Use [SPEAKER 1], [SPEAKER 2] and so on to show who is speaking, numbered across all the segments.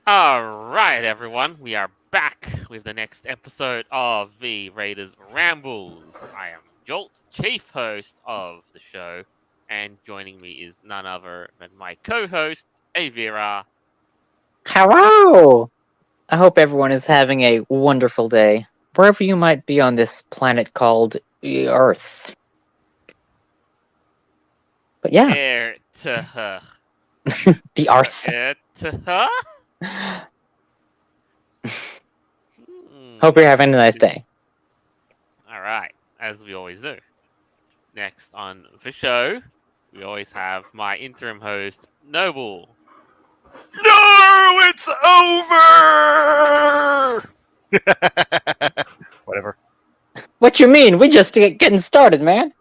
[SPEAKER 1] Alright, everyone, we are back with the next episode of the Raiders Rambles. I am Jolt, chief host of the show, and joining me is none other than my co host, Avira.
[SPEAKER 2] Hello! I hope everyone is having a wonderful day, wherever you might be on this planet called Earth. But yeah,
[SPEAKER 1] Air to her.
[SPEAKER 2] the Earth.
[SPEAKER 1] Air to her?
[SPEAKER 2] Hope you're having a nice day.
[SPEAKER 1] Alright, as we always do. Next on the show, we always have my interim host, Noble.
[SPEAKER 3] No, it's over. Whatever.
[SPEAKER 2] What you mean? We just getting started, man.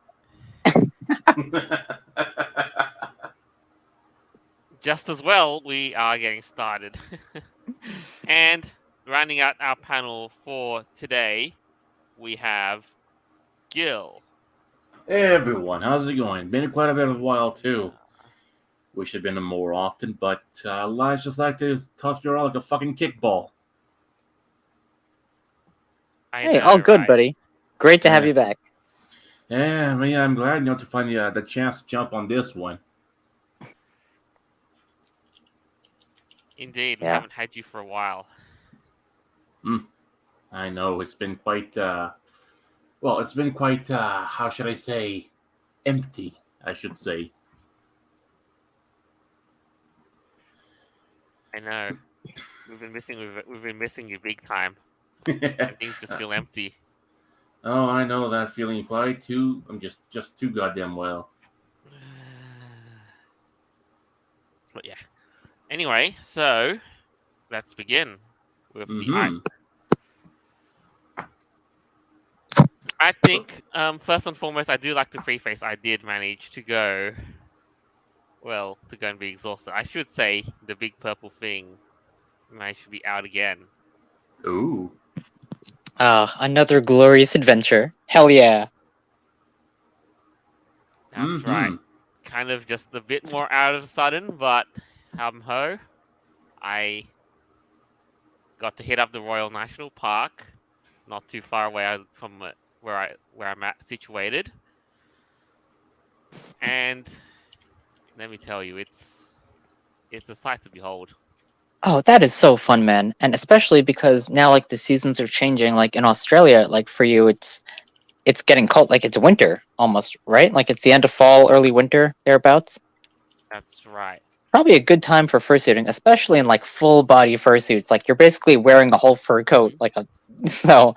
[SPEAKER 1] Just as well, we are getting started. And rounding out our panel for today, we have Gil.
[SPEAKER 4] Hey everyone, how's it going? Been quite a bit of a while too. Wish it'd been more often, but lives just like to toss you around like a fucking kickball.
[SPEAKER 2] Hey, all good,
[SPEAKER 1] right?
[SPEAKER 2] buddy. Great to have
[SPEAKER 4] Yeah.
[SPEAKER 2] you back.
[SPEAKER 4] Yeah, I'm glad to find the chance to jump on this one.
[SPEAKER 1] Indeed, we
[SPEAKER 2] Yeah.
[SPEAKER 1] haven't had you for a while.
[SPEAKER 4] I know it's been quite it's been quite how should I say, empty, I should say.
[SPEAKER 1] I know. We've been missing you big time. And things just feel empty.
[SPEAKER 4] Oh, I know that feeling quite too. I'm just too goddamn well.
[SPEAKER 1] But yeah. Anyway, so let's begin with the I think, first and foremost, I do like to preface I did manage to go, to go and be exhausted. I should say the big purple thing managed to be out again.
[SPEAKER 4] Ooh.
[SPEAKER 2] Another glorious adventure. Hell yeah.
[SPEAKER 1] That's right. Kind of just a bit more out of the sudden, but ho, I got to hit up the Royal National Park, not too far away from where I'm situated, and let me tell you, it's a sight to behold.
[SPEAKER 2] Oh, that is so fun, man. And especially because now, like, the seasons are changing. Like, in Australia, like, for you, it's getting cold. Like, it's winter, almost, right? Like, it's the end of fall, early winter, thereabouts.
[SPEAKER 1] That's right.
[SPEAKER 2] Probably a good time for fursuiting, especially in, like, full-body fursuits. Like, you're basically wearing a whole fur coat. So,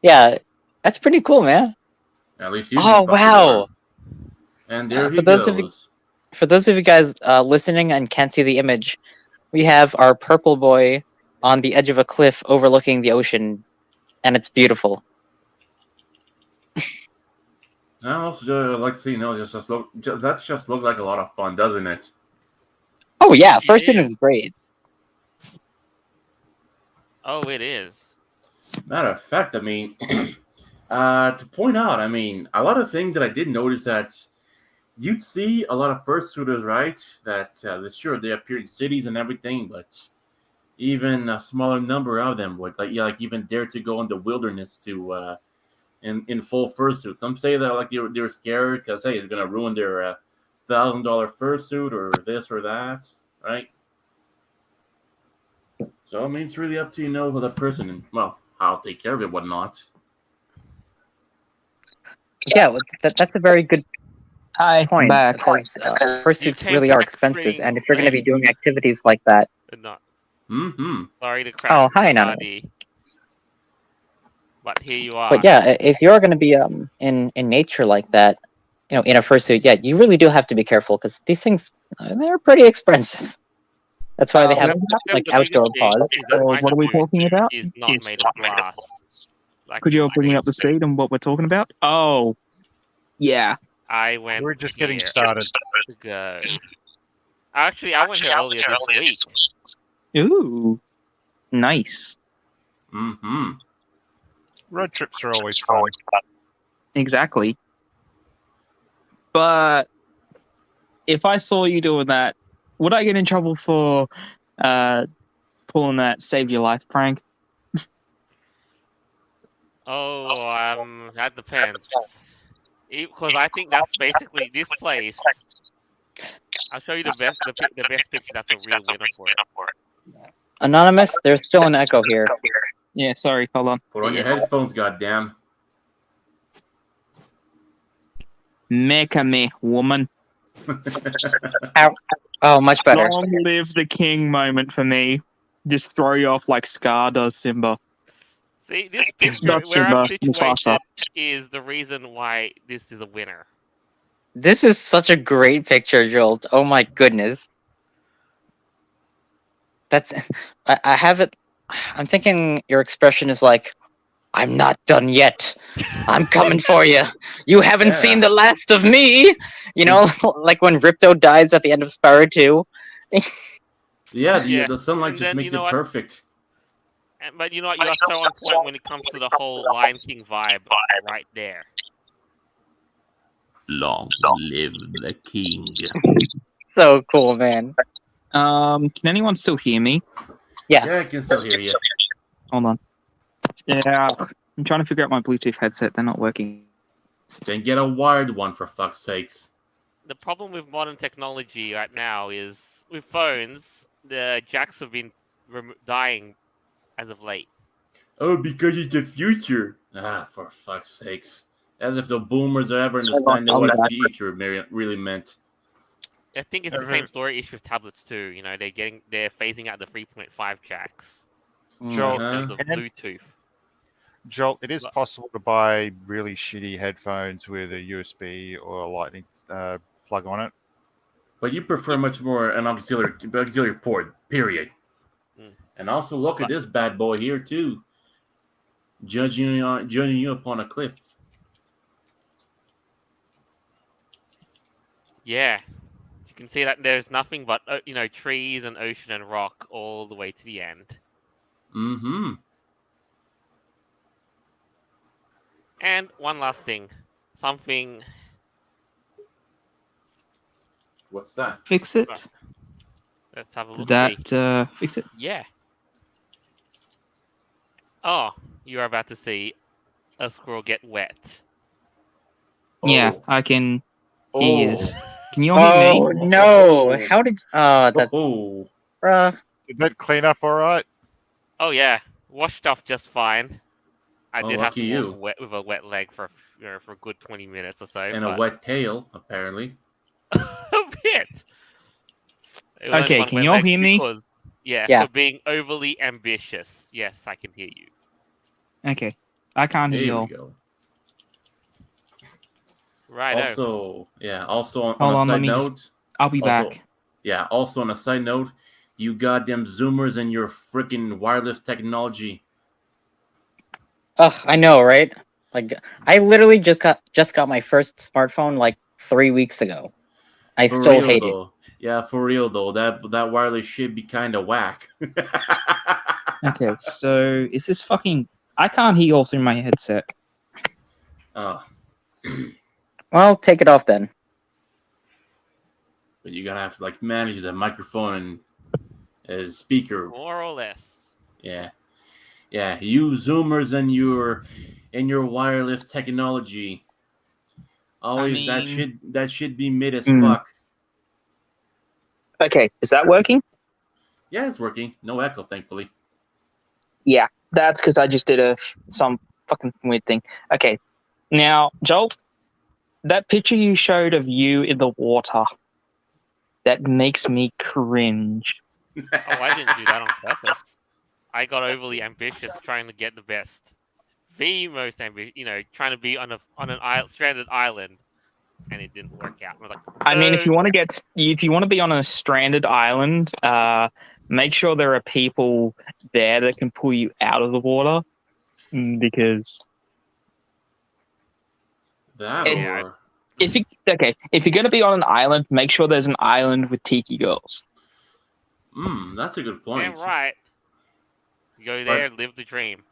[SPEAKER 2] yeah, that's pretty cool, man.
[SPEAKER 4] At least you.
[SPEAKER 2] Oh, wow.
[SPEAKER 4] And there he
[SPEAKER 2] for those
[SPEAKER 4] goes.
[SPEAKER 2] For those of you guys listening and can't see the image, we have our purple boy on the edge of a cliff overlooking the ocean, and it's beautiful.
[SPEAKER 4] I also like to see, that just look like a lot of fun, doesn't it?
[SPEAKER 2] Oh yeah, fursuiting is great.
[SPEAKER 1] Oh, it is.
[SPEAKER 4] Matter of fact, I mean, to point out, I mean, a lot of things that I did notice that you'd see a lot of fursuiters, right? That sure they appear in cities and everything, but even a smaller number of them would even dare to go in the wilderness to in full fursuits. Some say that like they were scared because hey, it's gonna ruin their $1,000 fursuit or this or that, right? So I mean, it's really up to for the person, and well, I'll take care of it, whatnot.
[SPEAKER 2] Yeah, well, that's a very good point.
[SPEAKER 5] Back.
[SPEAKER 2] Because fursuits really are expensive, and if you're going to be doing activities like that,
[SPEAKER 1] Not.
[SPEAKER 4] Mm-hmm.
[SPEAKER 1] Sorry to crash.
[SPEAKER 2] Oh, hi, Nana.
[SPEAKER 1] But here you are.
[SPEAKER 2] But yeah, if you're going to be in nature like that, in a fursuit, yeah, you really do have to be careful because these things they're pretty expensive. That's why they have like outdoor paws.
[SPEAKER 5] What are we talking about?
[SPEAKER 1] Is not made of glass.
[SPEAKER 5] Could you bring me up to speed on what we're talking about? Oh, yeah.
[SPEAKER 1] I went.
[SPEAKER 3] We're just getting started.
[SPEAKER 1] To go. Actually, I went here earlier this week.
[SPEAKER 5] Ooh, nice.
[SPEAKER 4] Mm-hmm.
[SPEAKER 3] Road trips are always fun.
[SPEAKER 5] Exactly. But if I saw you doing that, would I get in trouble for pulling that save your life prank?
[SPEAKER 1] Oh, that depends. Because I think that's basically this place. I'll show you the best picture. That's a real winner for it.
[SPEAKER 2] Anonymous, there's still an echo here.
[SPEAKER 5] Yeah, sorry, hold on.
[SPEAKER 4] Put on your headphones, goddamn.
[SPEAKER 5] Mecha me, woman.
[SPEAKER 2] Oh, much better.
[SPEAKER 5] Long live the king moment for me. Just throw you off like Scar does Simba.
[SPEAKER 1] See, this picture
[SPEAKER 5] Not
[SPEAKER 1] where I'm
[SPEAKER 5] Simba, Mufasa.
[SPEAKER 1] situated is the reason why this is a winner.
[SPEAKER 2] This is such a great picture, Jolt. Oh my goodness. That's. I have it. I'm thinking your expression is like, I'm not done yet. I'm coming for you. You haven't
[SPEAKER 4] Yeah.
[SPEAKER 2] seen the last of me. You know, like when Ripto dies at the end of Spyro 2.
[SPEAKER 4] Yeah,
[SPEAKER 1] Yeah,
[SPEAKER 4] the sunlight
[SPEAKER 1] and
[SPEAKER 4] just
[SPEAKER 1] then,
[SPEAKER 4] makes
[SPEAKER 1] you know
[SPEAKER 4] it
[SPEAKER 1] what?
[SPEAKER 4] perfect.
[SPEAKER 1] But you know what? You are so on point when it comes to the whole Lion King vibe right there. Long live the king.
[SPEAKER 2] So cool, man.
[SPEAKER 5] Can anyone still hear me?
[SPEAKER 4] Yeah, I can still hear you.
[SPEAKER 5] Hold on. Yeah, I'm trying to figure out my Bluetooth headset. They're not working.
[SPEAKER 4] Then get a wired one for fuck's sakes.
[SPEAKER 1] The problem with modern technology right now is with phones, the jacks have been dying as of late.
[SPEAKER 4] Oh, because it's the future. Ah, for fuck's sakes. As if the boomers are ever understanding
[SPEAKER 5] I'll
[SPEAKER 4] what
[SPEAKER 5] be
[SPEAKER 4] the
[SPEAKER 5] back.
[SPEAKER 4] future really meant.
[SPEAKER 1] I think it's the same story issue with tablets too. You know, they're phasing out the 3.5 jacks
[SPEAKER 3] Joel,
[SPEAKER 1] in terms of
[SPEAKER 3] and-
[SPEAKER 1] Bluetooth.
[SPEAKER 3] Joel, it is possible to buy really shitty headphones with a USB or a lightning plug on it.
[SPEAKER 4] But you prefer much more an auxiliary port, period.
[SPEAKER 1] Mm.
[SPEAKER 4] And also look at this bad boy here too. Judging you upon a cliff.
[SPEAKER 1] Yeah, you can see that there's nothing but trees and ocean and rock all the way to the end.
[SPEAKER 4] Mm-hmm.
[SPEAKER 1] And one last thing, something.
[SPEAKER 4] What's that?
[SPEAKER 5] Fix it?
[SPEAKER 1] Let's have a look.
[SPEAKER 5] Did that fix it?
[SPEAKER 1] Yeah. Oh, you are about to see a squirrel get wet.
[SPEAKER 5] Yeah,
[SPEAKER 4] Oh.
[SPEAKER 5] I can
[SPEAKER 4] Oh.
[SPEAKER 5] hear you. Can you all hear me?
[SPEAKER 2] Oh no! How did? That.
[SPEAKER 4] Oh.
[SPEAKER 3] Did that clean up all right?
[SPEAKER 1] Oh yeah, washed off just fine. I
[SPEAKER 4] Oh,
[SPEAKER 1] did have to
[SPEAKER 4] lucky
[SPEAKER 1] walk
[SPEAKER 4] you.
[SPEAKER 1] with a wet leg for for a good 20 minutes or so.
[SPEAKER 4] And
[SPEAKER 1] but
[SPEAKER 4] a wet tail, apparently.
[SPEAKER 1] a bit. It was only
[SPEAKER 5] Okay,
[SPEAKER 1] one
[SPEAKER 5] can
[SPEAKER 1] wet
[SPEAKER 5] you all
[SPEAKER 1] leg
[SPEAKER 5] hear me?
[SPEAKER 1] because, yeah,
[SPEAKER 2] Yeah.
[SPEAKER 1] for being overly ambitious. Yes, I can hear you.
[SPEAKER 5] Okay, I can't hear you
[SPEAKER 4] There we
[SPEAKER 5] all.
[SPEAKER 4] go.
[SPEAKER 1] Right.
[SPEAKER 4] Also on
[SPEAKER 5] Hold
[SPEAKER 4] a
[SPEAKER 5] on, let
[SPEAKER 4] side
[SPEAKER 5] me just-
[SPEAKER 4] note.
[SPEAKER 5] I'll be
[SPEAKER 4] Also,
[SPEAKER 5] back.
[SPEAKER 4] yeah, also on a side note, you goddamn Zoomers and your freaking wireless technology.
[SPEAKER 2] Ugh, I know, right? Like, I literally just got my first smartphone like 3 weeks ago. I
[SPEAKER 4] For
[SPEAKER 2] still
[SPEAKER 4] real
[SPEAKER 2] hate it.
[SPEAKER 4] though. Yeah, for real though. That wireless should be kind of whack.
[SPEAKER 5] Okay, so is this fucking... I can't hear you all through my headset.
[SPEAKER 4] Oh,
[SPEAKER 2] Well, take it off then.
[SPEAKER 4] but you gotta have to like manage the microphone and speaker.
[SPEAKER 1] More or less.
[SPEAKER 4] Yeah, you Zoomers and your wireless technology. Always
[SPEAKER 5] mean-
[SPEAKER 4] that should be mid as
[SPEAKER 5] Mm.
[SPEAKER 4] fuck.
[SPEAKER 5] Okay, is that working?
[SPEAKER 4] Yeah, it's working. No echo, thankfully.
[SPEAKER 5] Yeah, that's because I just did some fucking weird thing. Okay, now, Jolt, that picture you showed of you in the water, that makes me cringe.
[SPEAKER 1] Oh, I didn't do that on purpose. I got overly ambitious trying to get the best, the most ambitious. Trying to be on an stranded island, and it didn't work out. I was like,
[SPEAKER 5] I mean, if you want to be on a stranded island, make sure there are people there that can pull you out of the water, because
[SPEAKER 4] That
[SPEAKER 1] Yeah.
[SPEAKER 4] or
[SPEAKER 5] if you're going to be on an island, make sure there's an island with tiki girls.
[SPEAKER 4] that's a good point.
[SPEAKER 1] damn right. You go there, live the dream.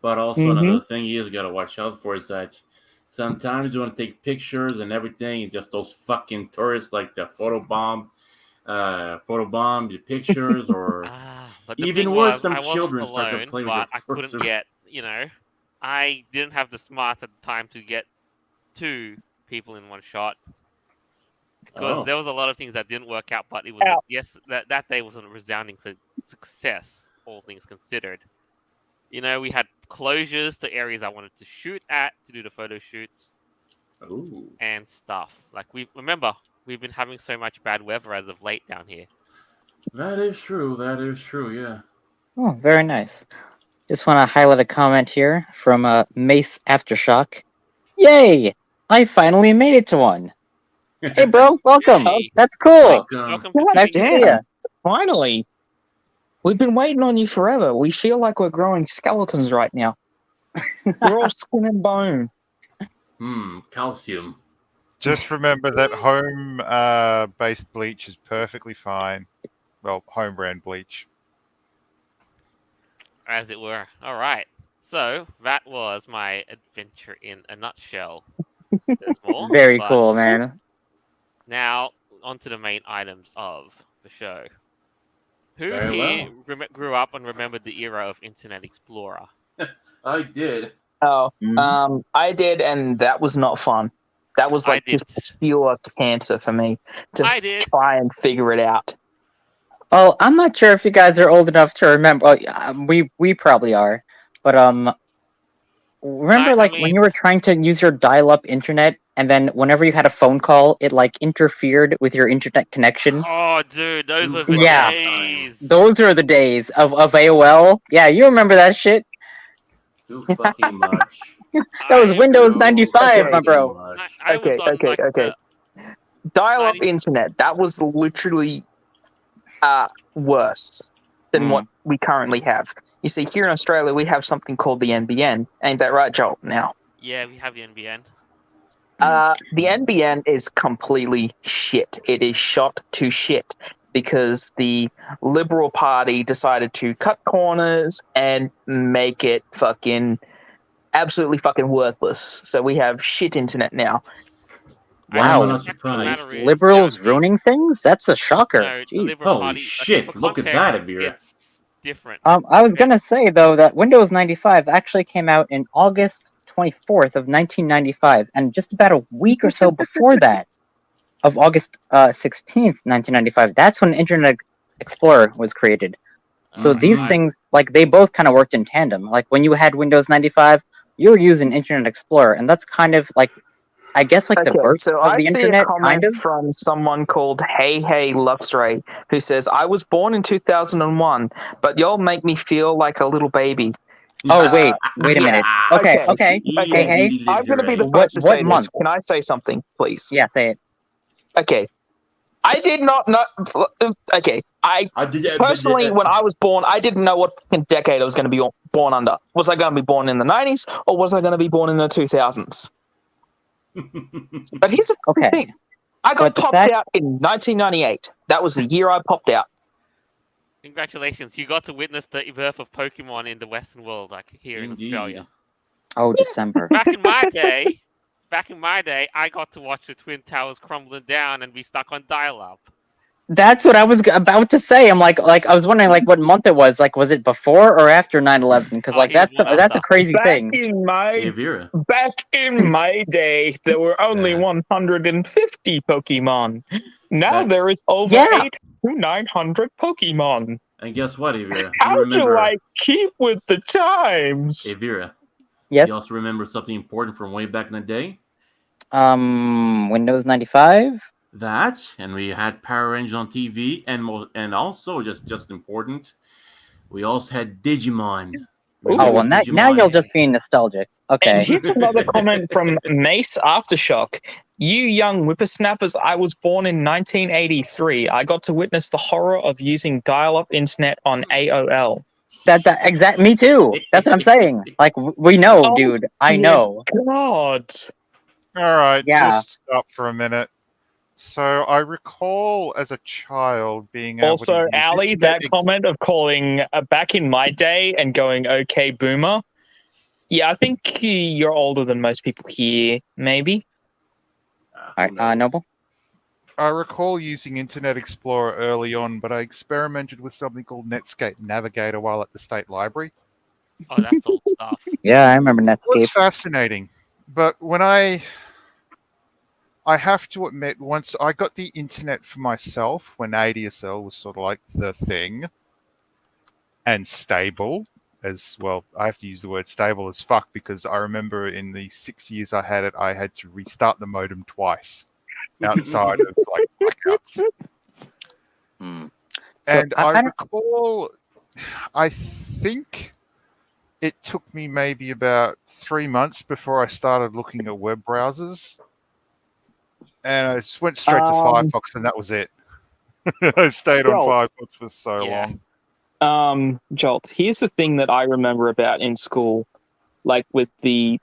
[SPEAKER 4] But also
[SPEAKER 5] Mhm.
[SPEAKER 4] another thing you just gotta watch out for is that sometimes you want to take pictures and everything, and just those fucking tourists like the photobomb the pictures or
[SPEAKER 1] But the
[SPEAKER 4] Even
[SPEAKER 1] thing
[SPEAKER 4] worse,
[SPEAKER 1] was,
[SPEAKER 4] some
[SPEAKER 1] I wasn't
[SPEAKER 4] children start to
[SPEAKER 1] alone,
[SPEAKER 4] play with your
[SPEAKER 1] but I
[SPEAKER 4] first
[SPEAKER 1] couldn't get, I didn't have the smarts at the time to get 2 people in one shot. Because
[SPEAKER 4] Oh.
[SPEAKER 1] there was a lot of things that didn't work out, but it was that day was a resounding success, all things considered. We had closures to areas I wanted to shoot at to do the photo shoots
[SPEAKER 4] Ooh.
[SPEAKER 1] and stuff. Like we've been having so much bad weather as of late down here.
[SPEAKER 4] That is true. That is true. Yeah.
[SPEAKER 2] Oh, very nice. Just want to highlight a comment here from Mace Aftershock. Yay! I finally made it to one. Hey, bro, welcome.
[SPEAKER 1] Yay.
[SPEAKER 2] That's cool.
[SPEAKER 1] Welcome
[SPEAKER 5] God
[SPEAKER 1] to
[SPEAKER 2] Nice to
[SPEAKER 1] Tweet.
[SPEAKER 2] see ya.
[SPEAKER 5] Finally. We've been waiting on you forever. We feel like we're growing skeletons right now. We're all skin and bone.
[SPEAKER 4] Calcium.
[SPEAKER 3] Just remember that home based bleach is perfectly fine. Well, home brand bleach.
[SPEAKER 1] As it were. All right. So that was my adventure in a nutshell. There's more.
[SPEAKER 2] Very
[SPEAKER 1] but
[SPEAKER 2] cool, man.
[SPEAKER 1] Now on to the main items of the show. Who
[SPEAKER 4] Very
[SPEAKER 1] here grew up and remembered the era of Internet Explorer?
[SPEAKER 4] I did.
[SPEAKER 5] Oh,
[SPEAKER 2] Mhm.
[SPEAKER 5] I did, and that was not fun. That was
[SPEAKER 1] I
[SPEAKER 5] like just
[SPEAKER 1] did.
[SPEAKER 5] pure cancer for me to
[SPEAKER 1] I did.
[SPEAKER 5] try and figure it out.
[SPEAKER 2] Oh, I'm not sure if you guys are old enough to remember. Oh, yeah, we probably are, but remember
[SPEAKER 1] I
[SPEAKER 2] when
[SPEAKER 1] mean,
[SPEAKER 2] you were trying to use your dial-up internet, and then whenever you had a phone call, it like interfered with your internet connection.
[SPEAKER 1] oh, dude, those
[SPEAKER 4] Too
[SPEAKER 1] were the
[SPEAKER 2] Yeah.
[SPEAKER 1] days.
[SPEAKER 2] Those are the days of AOL. Yeah, you remember that shit.
[SPEAKER 4] Too fucking much.
[SPEAKER 2] That was
[SPEAKER 1] I,
[SPEAKER 2] Windows
[SPEAKER 4] Too
[SPEAKER 2] 95,
[SPEAKER 5] Okay.
[SPEAKER 2] my bro.
[SPEAKER 4] fucking much.
[SPEAKER 1] I was
[SPEAKER 5] Okay,
[SPEAKER 1] on
[SPEAKER 5] okay,
[SPEAKER 1] like
[SPEAKER 5] okay.
[SPEAKER 1] the
[SPEAKER 5] Dial-up
[SPEAKER 1] 90
[SPEAKER 5] internet, that was literally worse than what we currently have. You see, here in Australia, we have something called the NBN. Ain't that right, Joel? Now,
[SPEAKER 1] Yeah, we have the NBN.
[SPEAKER 5] the NBN is completely shit. It is shot to shit because the Liberal Party decided to cut corners and make it absolutely fucking worthless. So we have shit internet now.
[SPEAKER 4] Why am I
[SPEAKER 2] Wow.
[SPEAKER 4] not
[SPEAKER 1] The fact of the matter
[SPEAKER 4] surprised?
[SPEAKER 1] is,
[SPEAKER 2] Liberals
[SPEAKER 1] down here,
[SPEAKER 2] ruining things? That's a shocker.
[SPEAKER 1] no, the
[SPEAKER 2] Jeez.
[SPEAKER 1] Liberal
[SPEAKER 4] Holy
[SPEAKER 1] Party.
[SPEAKER 4] shit,
[SPEAKER 1] For
[SPEAKER 4] look at
[SPEAKER 1] context,
[SPEAKER 4] that, Avira.
[SPEAKER 1] it's different.
[SPEAKER 2] I was
[SPEAKER 1] Okay.
[SPEAKER 2] gonna say though that Windows 95 actually came out in August 24th of 1995, and just about a week or so before that, of August 16th, 1995, that's when Internet Explorer was created. So these
[SPEAKER 4] Mhm.
[SPEAKER 2] things, like, they both kind of worked in tandem. Like when you had Windows 95, you were using Internet Explorer, and that's kind of like, I guess, like the
[SPEAKER 5] Okay,
[SPEAKER 2] birth
[SPEAKER 5] so
[SPEAKER 2] of
[SPEAKER 5] I
[SPEAKER 2] the
[SPEAKER 5] see
[SPEAKER 2] internet,
[SPEAKER 5] a comment
[SPEAKER 2] kind of.
[SPEAKER 5] from someone called Hey Luxray, who says, I was born in 2001, but y'all make me feel like a little baby.
[SPEAKER 2] Oh wait a
[SPEAKER 5] yeah.
[SPEAKER 2] minute. Okay.
[SPEAKER 5] Okay.
[SPEAKER 2] Hey.
[SPEAKER 5] I'm going to be the
[SPEAKER 2] What
[SPEAKER 5] first to say
[SPEAKER 2] month?
[SPEAKER 5] this. Can I say something, please?
[SPEAKER 2] Yeah, say it.
[SPEAKER 5] Okay. I did not know. Okay. I personally, when I was born, I didn't know what fucking decade I was going to be born under. Was I going to be born in the 90s or was I going to be born in the 2000s? But here's the
[SPEAKER 2] Okay.
[SPEAKER 5] thing. I got popped out in 1998. That was the year I popped out.
[SPEAKER 1] Congratulations, you got to witness the birth of Pokemon in the Western world, like here in Australia.
[SPEAKER 2] Oh, December.
[SPEAKER 1] Back in my day, I got to watch the Twin Towers crumbling down and be stuck on dial-up.
[SPEAKER 2] That's what I was about to say. I'm like I was wondering like what month it was. Like, was it before or after 9/11? Because like that's a crazy thing.
[SPEAKER 5] Back in my day, there were only 150 Pokemon. Now there is over 800 to 900 Pokemon.
[SPEAKER 4] And guess what, Avira?
[SPEAKER 5] How do I keep with the times?
[SPEAKER 4] Avira.
[SPEAKER 2] Yes.
[SPEAKER 4] You also remember something important from way back in the day?
[SPEAKER 2] Windows 95.
[SPEAKER 4] That, and we had Power Rangers on TV, and also just important, we also had Digimon.
[SPEAKER 2] Oh well, now you're just being nostalgic. Okay.
[SPEAKER 5] And here's another comment from Mace Aftershock. You young whippersnappers, I was born in 1983. I got to witness the horror of using dial-up internet on AOL.
[SPEAKER 2] Exact. Me too. That's what I'm saying. Like we know, dude. I know.
[SPEAKER 5] God.
[SPEAKER 3] All right,
[SPEAKER 2] Yeah.
[SPEAKER 3] just stop for a minute. So I recall as a child being able
[SPEAKER 5] Also,
[SPEAKER 3] to use
[SPEAKER 5] Ali,
[SPEAKER 3] internet
[SPEAKER 5] that comment of calling back in my day and going, okay, boomer. Yeah, I think you're older than most people here, maybe.
[SPEAKER 2] All right, Noble.
[SPEAKER 3] I recall using Internet Explorer early on, but I experimented with something called Netscape Navigator while at the state library.
[SPEAKER 1] Oh, that's old stuff.
[SPEAKER 2] Yeah, I remember
[SPEAKER 3] It was
[SPEAKER 2] Netscape.
[SPEAKER 3] fascinating, but when I have to admit, once I got the internet for myself, when ADSL was sort of like the thing, and stable as well. I have to use the word stable as fuck because I remember in the 6 years I had it, I had to restart the modem twice outside of like blackouts.
[SPEAKER 2] Hmm. So
[SPEAKER 3] And I
[SPEAKER 2] don't-
[SPEAKER 3] recall, I think it took me maybe about 3 months before I started looking at web browsers. And I just went straight to Firefox, and that was it. I stayed on
[SPEAKER 5] Jolt.
[SPEAKER 3] Firefox for so
[SPEAKER 1] Yeah.
[SPEAKER 3] long.
[SPEAKER 5] Jolt, here's the thing that I remember about in school, like with the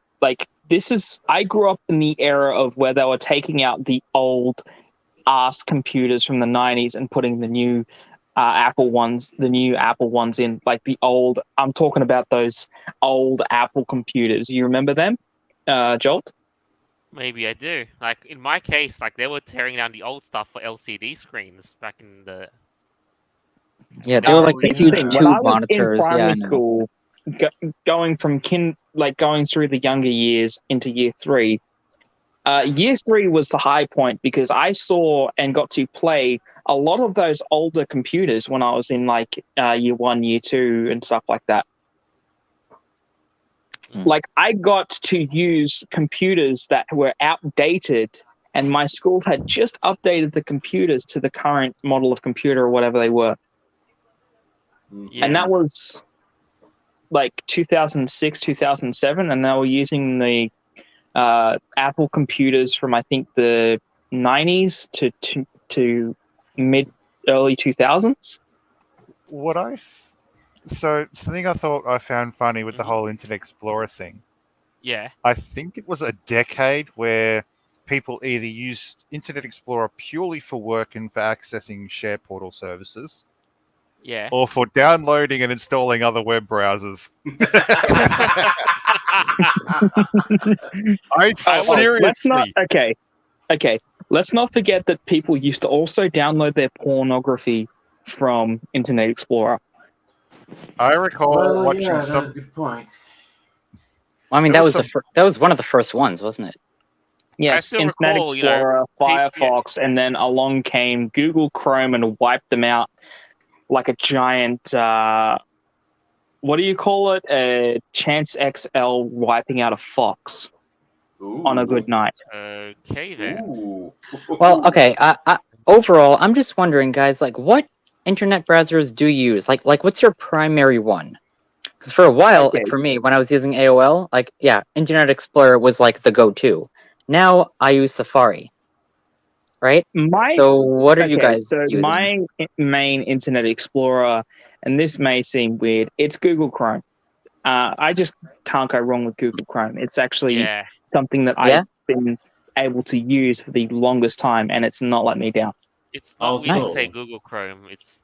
[SPEAKER 5] I grew up in the era of where they were taking out the old ass computers from the 90s and putting the new Apple ones in, like the old. I'm talking about those old Apple computers. You remember them, Jolt?
[SPEAKER 1] Maybe I do. Like in my case, like they were tearing down the old stuff for LCD screens back in the.
[SPEAKER 2] yeah, they were like the
[SPEAKER 5] Here's
[SPEAKER 2] huge
[SPEAKER 5] thing.
[SPEAKER 2] tube
[SPEAKER 5] When I was in
[SPEAKER 2] monitors. Yeah, I
[SPEAKER 5] primary
[SPEAKER 2] know.
[SPEAKER 5] school, going from going through the younger years into year 3. Year 3 was the high point because I saw and got to play a lot of those older computers when I was in like year 1, year 2, and stuff like that. Like I got to use computers that were outdated, and my school had just updated the computers to the current model of computer or whatever they were.
[SPEAKER 1] Yeah.
[SPEAKER 5] And that was like 2006, 2007, and they were using the Apple computers from I think the 90s to mid early 2000s.
[SPEAKER 3] So something I thought I found funny with the whole Internet Explorer thing.
[SPEAKER 1] Yeah.
[SPEAKER 3] I think it was a decade where people either used Internet Explorer purely for work and for accessing share portal services,
[SPEAKER 1] Yeah.
[SPEAKER 3] or for downloading and installing other web browsers. Seriously.
[SPEAKER 5] Okay. Let's not forget that people used to also download their pornography from Internet Explorer.
[SPEAKER 3] I recall watching
[SPEAKER 4] that's
[SPEAKER 3] some.
[SPEAKER 4] a good point.
[SPEAKER 2] I mean,
[SPEAKER 3] There
[SPEAKER 2] that
[SPEAKER 3] was
[SPEAKER 2] was that was one of the first ones, wasn't it?
[SPEAKER 5] Yes,
[SPEAKER 1] still
[SPEAKER 5] Internet
[SPEAKER 1] recall,
[SPEAKER 5] Explorer,
[SPEAKER 1] yeah.
[SPEAKER 5] Firefox, and then along came Google Chrome and wiped them out like a giant. What do you call it? A Chance XL wiping out a fox on a good night.
[SPEAKER 1] Okay then.
[SPEAKER 4] Ooh.
[SPEAKER 2] Well, okay. Overall, I'm just wondering, guys, like, what internet browsers do you use? Like, what's your primary one? Because for a while,
[SPEAKER 5] Okay.
[SPEAKER 2] like for me, when I was using AOL, like, yeah, Internet Explorer was like the go-to. Now I use Safari, right? So what are you guys using?
[SPEAKER 5] My main Internet Explorer, and this may seem weird, it's Google Chrome. I just can't go wrong with Google Chrome. It's actually
[SPEAKER 1] Yeah.
[SPEAKER 5] something that
[SPEAKER 2] Yeah?
[SPEAKER 5] I've been able to use for the longest time, and it's not let me down.
[SPEAKER 1] It's not weird to
[SPEAKER 4] Also-
[SPEAKER 1] say Google Chrome. It's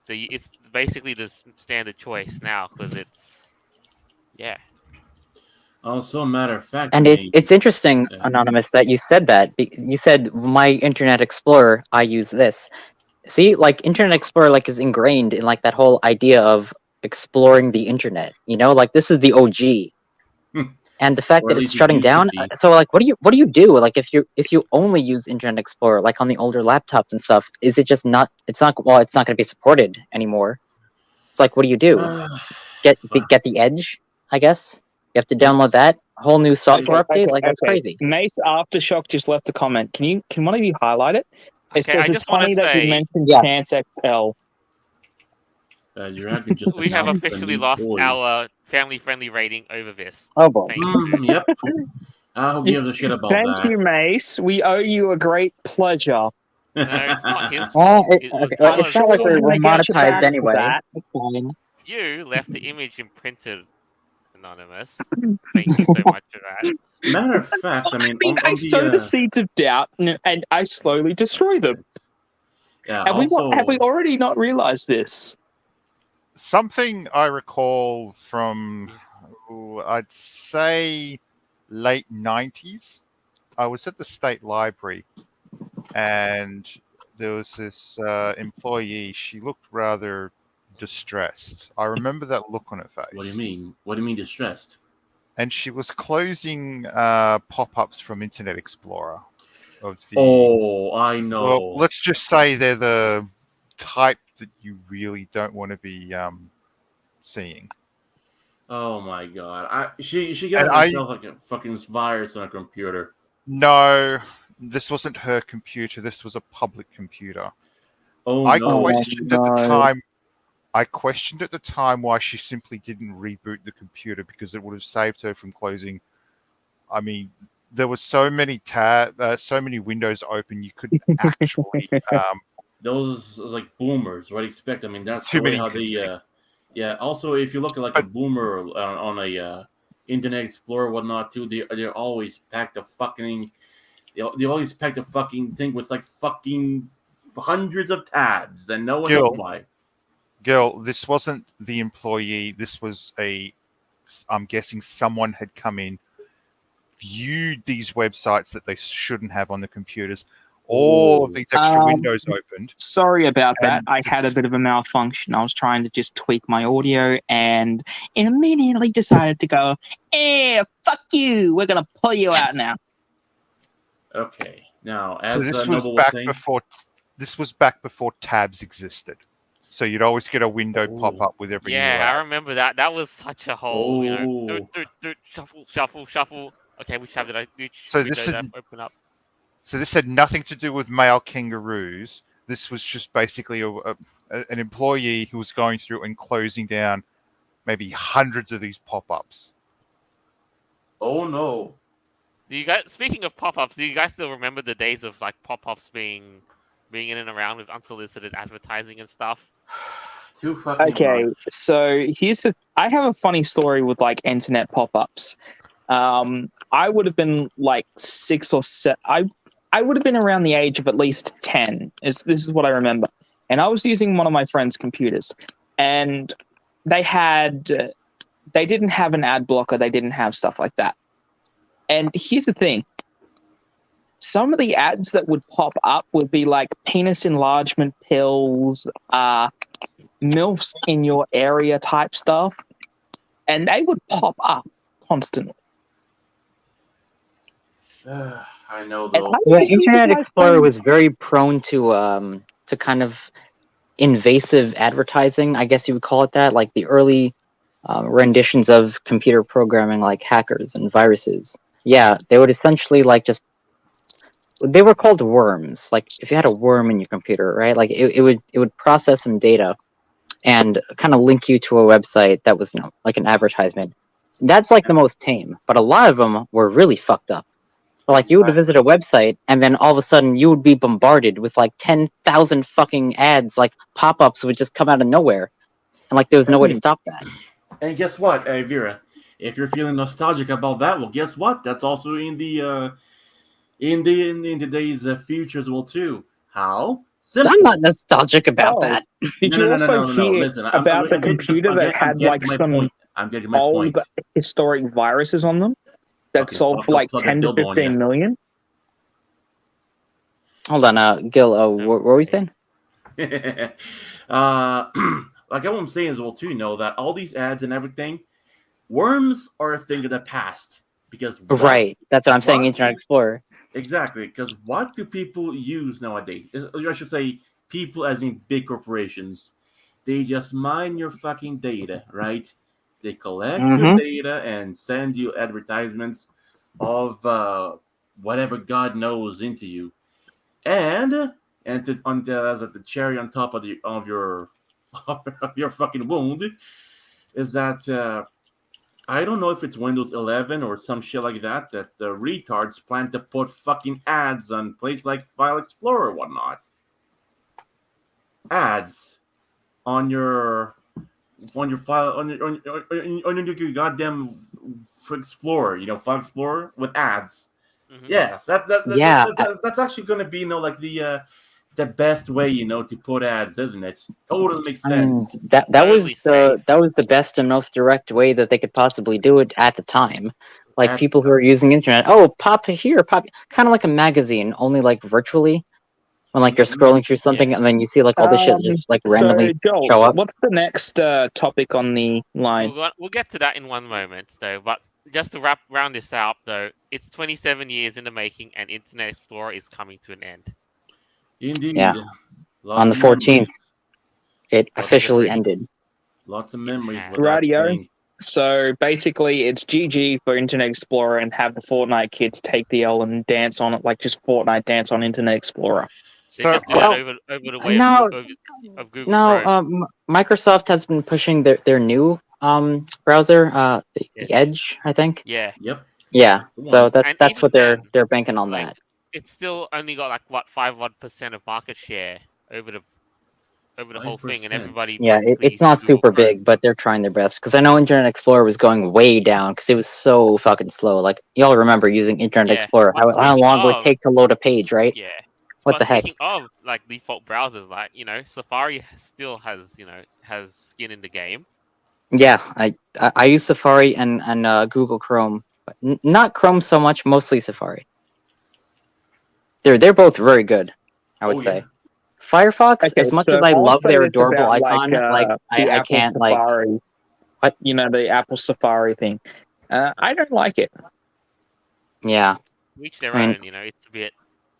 [SPEAKER 1] basically the standard choice now because it's yeah.
[SPEAKER 4] Also, a matter of fact,
[SPEAKER 2] And
[SPEAKER 4] I mean,
[SPEAKER 2] it's interesting,
[SPEAKER 4] Yeah.
[SPEAKER 2] Anonymous, that you said that. You said my Internet Explorer, I use this. See, like Internet Explorer, like is ingrained in like that whole idea of exploring the internet. You know, like this is the OG. And the fact
[SPEAKER 4] Or
[SPEAKER 2] that
[SPEAKER 4] at
[SPEAKER 2] it's
[SPEAKER 4] least it
[SPEAKER 2] shutting
[SPEAKER 4] used to
[SPEAKER 2] down.
[SPEAKER 4] be.
[SPEAKER 2] So, like, what do you do? Like, if you only use Internet Explorer, like on the older laptops and stuff, is it just not? It's not. Well, it's not going to be supported anymore. It's like, what do you do? Get the Edge, I guess. You have to download that whole new software update. Like that's crazy.
[SPEAKER 5] Mace Aftershock just left a comment. Can one of you highlight it? It
[SPEAKER 1] Okay,
[SPEAKER 5] says
[SPEAKER 1] I
[SPEAKER 5] it's
[SPEAKER 1] just want
[SPEAKER 5] funny
[SPEAKER 1] to
[SPEAKER 5] that you
[SPEAKER 1] say
[SPEAKER 5] mentioned
[SPEAKER 2] Yeah.
[SPEAKER 5] Chance XL.
[SPEAKER 4] You're having just
[SPEAKER 1] we have
[SPEAKER 4] announced a
[SPEAKER 1] officially
[SPEAKER 4] new
[SPEAKER 1] lost
[SPEAKER 4] toy.
[SPEAKER 1] our family-friendly rating over this.
[SPEAKER 2] Oh boy.
[SPEAKER 1] Thank you.
[SPEAKER 4] Yep. Who gives a shit about
[SPEAKER 5] Thank
[SPEAKER 4] that?
[SPEAKER 5] you, Mace. We owe you a great pleasure.
[SPEAKER 1] No, it's not his
[SPEAKER 2] Well,
[SPEAKER 1] fault. It was
[SPEAKER 2] okay, well, it's
[SPEAKER 1] yours.
[SPEAKER 2] not like
[SPEAKER 5] we're
[SPEAKER 2] we're
[SPEAKER 5] gonna get you
[SPEAKER 2] monetized
[SPEAKER 5] back for
[SPEAKER 2] anyway.
[SPEAKER 5] that.
[SPEAKER 2] It's fine.
[SPEAKER 1] You left the image imprinted, Anonymous. Thank you so much for that.
[SPEAKER 4] Matter of fact, I mean,
[SPEAKER 5] I sow the seeds of doubt and I slowly destroy them.
[SPEAKER 4] yeah.
[SPEAKER 5] Have
[SPEAKER 4] Also,
[SPEAKER 5] we already not realized this?
[SPEAKER 3] Something I recall from, I'd say, late 90s. I was at the state library, and there was this employee. She looked rather distressed. I remember that look on her face.
[SPEAKER 4] What do you mean? What do you mean distressed?
[SPEAKER 3] And she was closing pop-ups from Internet Explorer. Of the,
[SPEAKER 4] Oh, I know.
[SPEAKER 3] well, let's just say they're the type that you really don't want to be seeing.
[SPEAKER 4] Oh my god! She got herself like a fucking virus on a computer.
[SPEAKER 3] No, this wasn't her computer. This was a public computer.
[SPEAKER 4] Oh
[SPEAKER 3] I
[SPEAKER 4] no!
[SPEAKER 3] questioned at the time. I questioned at the time why she simply didn't reboot the computer, because it would have saved her from closing. I mean, there was so many so many windows open, you couldn't actually.
[SPEAKER 4] Those like boomers. What do you expect? I mean, that's
[SPEAKER 3] Too
[SPEAKER 4] the way
[SPEAKER 3] many
[SPEAKER 4] how
[SPEAKER 3] users.
[SPEAKER 4] they. Yeah. Also, if you look at like a boomer on a Internet Explorer, whatnot too, they're always packed a fucking. They always packed a fucking thing with like fucking hundreds of tabs, and no one knows why.
[SPEAKER 3] Girl, this wasn't the employee. This was I'm guessing someone had come in, viewed these websites that they shouldn't have on the computers. All of these extra windows opened.
[SPEAKER 5] Sorry about that. I had a bit of a malfunction. I was trying to just tweak my audio and immediately decided to go, fuck you. We're going to pull you out now.
[SPEAKER 4] Okay. Now, as
[SPEAKER 3] So this
[SPEAKER 4] Noble
[SPEAKER 3] was back
[SPEAKER 4] saying,
[SPEAKER 3] before. This was back before tabs existed. So you'd always get a window pop up with every new ad.
[SPEAKER 1] I remember that. That was such a whole,
[SPEAKER 4] Oh.
[SPEAKER 1] shuffle. Okay, which tab did I? Which
[SPEAKER 3] So
[SPEAKER 1] window
[SPEAKER 3] this
[SPEAKER 1] did
[SPEAKER 3] is-
[SPEAKER 1] I open up?
[SPEAKER 3] So this had nothing to do with male kangaroos. This was just basically an employee who was going through and closing down maybe hundreds of these pop-ups.
[SPEAKER 4] Oh no!
[SPEAKER 1] Do you guys? Speaking of pop-ups, do you guys still remember the days of like pop-ups being in and around with unsolicited advertising and stuff?
[SPEAKER 4] Too fucking
[SPEAKER 5] Okay,
[SPEAKER 4] much.
[SPEAKER 5] so I have a funny story with like internet pop-ups. I would have been like 6 or 7. I would have been around the age of at least 10. This is what I remember. And I was using one of my friend's computers, and they didn't have an ad blocker. They didn't have stuff like that. And here's the thing. Some of the ads that would pop up would be like penis enlargement pills, MILFs in your area type stuff. And they would pop up constantly.
[SPEAKER 4] I know
[SPEAKER 5] And
[SPEAKER 4] though.
[SPEAKER 5] I
[SPEAKER 2] Yeah,
[SPEAKER 5] think
[SPEAKER 2] Internet
[SPEAKER 5] you guys
[SPEAKER 2] Explorer
[SPEAKER 5] find-
[SPEAKER 2] was very prone to kind of invasive advertising, I guess you would call it that, like the early renditions of computer programming, like hackers and viruses. Yeah, they would essentially they were called worms. Like if you had a worm in your computer, right? Like it would process some data and kind of link you to a website that was, like an advertisement. That's like the most tame, but a lot of them were really fucked up. Like you would visit a website and then all of a sudden you would be bombarded with like 10,000 fucking ads, like pop-ups would just come out of nowhere. And like there was no way to stop that.
[SPEAKER 4] And guess what, Vera? If you're feeling nostalgic about that, well, guess what? That's also in the in today's futures well too. How? Simple.
[SPEAKER 2] I'm not nostalgic about that.
[SPEAKER 5] Did you also hear
[SPEAKER 4] Listen,
[SPEAKER 5] about the computer that had like some
[SPEAKER 4] I'm getting my
[SPEAKER 5] old
[SPEAKER 4] point.
[SPEAKER 5] historic viruses on them that
[SPEAKER 4] Okay,
[SPEAKER 5] sold for like 10 to 15 million?
[SPEAKER 2] Hold on, Gil, what were we saying?
[SPEAKER 4] Like what I'm saying is well too, that all these ads and everything, worms are a thing of the past. Because
[SPEAKER 2] Right, that's what I'm saying, Internet Explorer.
[SPEAKER 4] Exactly, because what do people use nowadays? I should say people as in big corporations. They just mine your fucking data, right? They collect your data and send you advertisements of whatever God knows into you. And as the cherry on top of your fucking wound is that I don't know if it's Windows 11 or some shit like that the retards plan to put fucking ads on places like File Explorer or whatnot. Ads on your file on your goddamn Explorer, File Explorer with ads.
[SPEAKER 1] Mm-hmm.
[SPEAKER 4] Yes, that's actually going to be like the best way to put ads, isn't it? Totally makes sense.
[SPEAKER 2] That was the best and most direct way that they could possibly do it at the time. Like people who are using internet, pop here, pop, kind of like a magazine, only like virtually. when like you're scrolling through something and then you see like all this shit just like randomly
[SPEAKER 5] Joel,
[SPEAKER 2] show up.
[SPEAKER 5] what's the next topic on the line?
[SPEAKER 1] We'll get to that in one moment, though. But just to round this out, though, it's 27 years in the making, and Internet Explorer is coming to an end.
[SPEAKER 4] Indeed.
[SPEAKER 2] Yeah.
[SPEAKER 4] Lots
[SPEAKER 2] On the
[SPEAKER 4] of memories.
[SPEAKER 2] 14th, it
[SPEAKER 4] Lots
[SPEAKER 2] officially
[SPEAKER 1] of-
[SPEAKER 2] ended.
[SPEAKER 4] Lots of memories
[SPEAKER 1] has.
[SPEAKER 4] with that
[SPEAKER 5] Radio.
[SPEAKER 4] thing.
[SPEAKER 5] So basically, it's GG for Internet Explorer, and have the Fortnite kids take the L and dance on it, like just Fortnite dance on Internet Explorer.
[SPEAKER 1] They
[SPEAKER 3] So
[SPEAKER 1] just do that over the way
[SPEAKER 2] no,
[SPEAKER 1] of Google
[SPEAKER 2] no.
[SPEAKER 1] Chrome.
[SPEAKER 2] Microsoft has been pushing their new browser, the Edge, I think.
[SPEAKER 1] Yeah,
[SPEAKER 4] Yep.
[SPEAKER 2] Yeah. So
[SPEAKER 1] And
[SPEAKER 2] that's
[SPEAKER 1] even
[SPEAKER 2] what
[SPEAKER 1] then,
[SPEAKER 2] they're banking on
[SPEAKER 1] like,
[SPEAKER 2] that.
[SPEAKER 1] it's still only got like what 5% of market share over the whole thing, and
[SPEAKER 4] 5%.
[SPEAKER 1] everybody
[SPEAKER 2] Yeah,
[SPEAKER 1] practically
[SPEAKER 2] it's
[SPEAKER 1] uses
[SPEAKER 2] not
[SPEAKER 1] Google
[SPEAKER 2] super
[SPEAKER 1] Chrome.
[SPEAKER 2] big, but they're trying their best. Because I know Internet Explorer was going way down because it was so fucking slow. Like y'all remember using Internet
[SPEAKER 1] Yeah,
[SPEAKER 2] Explorer?
[SPEAKER 1] but
[SPEAKER 2] How
[SPEAKER 1] speaking
[SPEAKER 2] long would it
[SPEAKER 1] of-
[SPEAKER 2] take to load a page, right?
[SPEAKER 1] Yeah.
[SPEAKER 2] What
[SPEAKER 1] But
[SPEAKER 2] the heck?
[SPEAKER 1] speaking of like default browsers, like Safari still has has skin in the game.
[SPEAKER 2] Yeah, I use Safari and Google Chrome, but not Chrome so much. Mostly Safari. They're both very good, I would
[SPEAKER 4] Oh,
[SPEAKER 2] say.
[SPEAKER 4] yeah.
[SPEAKER 2] Firefox,
[SPEAKER 5] Okay,
[SPEAKER 2] as much
[SPEAKER 5] so
[SPEAKER 2] as I
[SPEAKER 5] I'll
[SPEAKER 2] love
[SPEAKER 5] say
[SPEAKER 2] their
[SPEAKER 5] this
[SPEAKER 2] adorable
[SPEAKER 5] about,
[SPEAKER 2] icon,
[SPEAKER 5] the
[SPEAKER 2] I
[SPEAKER 5] Apple
[SPEAKER 2] can't
[SPEAKER 5] Safari.
[SPEAKER 2] What?
[SPEAKER 5] The Apple Safari thing. I don't like it.
[SPEAKER 2] Yeah,
[SPEAKER 1] Each their
[SPEAKER 2] I mean-
[SPEAKER 1] own,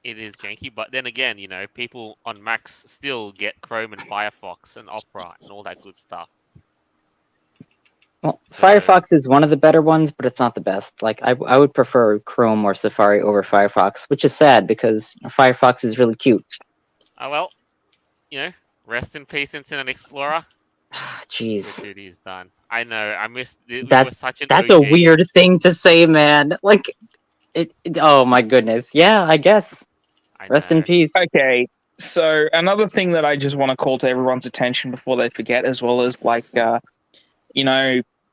[SPEAKER 1] it is janky, but then again, people on Macs still get Chrome and Firefox and Opera and all that good stuff.
[SPEAKER 2] well,
[SPEAKER 1] So-
[SPEAKER 2] Firefox is one of the better ones, but it's not the best. Like I would prefer Chrome or Safari over Firefox, which is sad because Firefox is really cute.
[SPEAKER 1] Oh well, rest in peace, Internet Explorer. Your
[SPEAKER 2] Jeez,
[SPEAKER 1] duty is done. I know. I missed. We
[SPEAKER 2] That-
[SPEAKER 1] were such an
[SPEAKER 2] that's
[SPEAKER 1] OG.
[SPEAKER 2] a weird thing to say, man. Like oh my goodness. Yeah, I guess.
[SPEAKER 1] I
[SPEAKER 2] Rest in
[SPEAKER 1] know.
[SPEAKER 2] peace.
[SPEAKER 5] Okay, so another thing that I just want to call to everyone's attention before they forget, as well as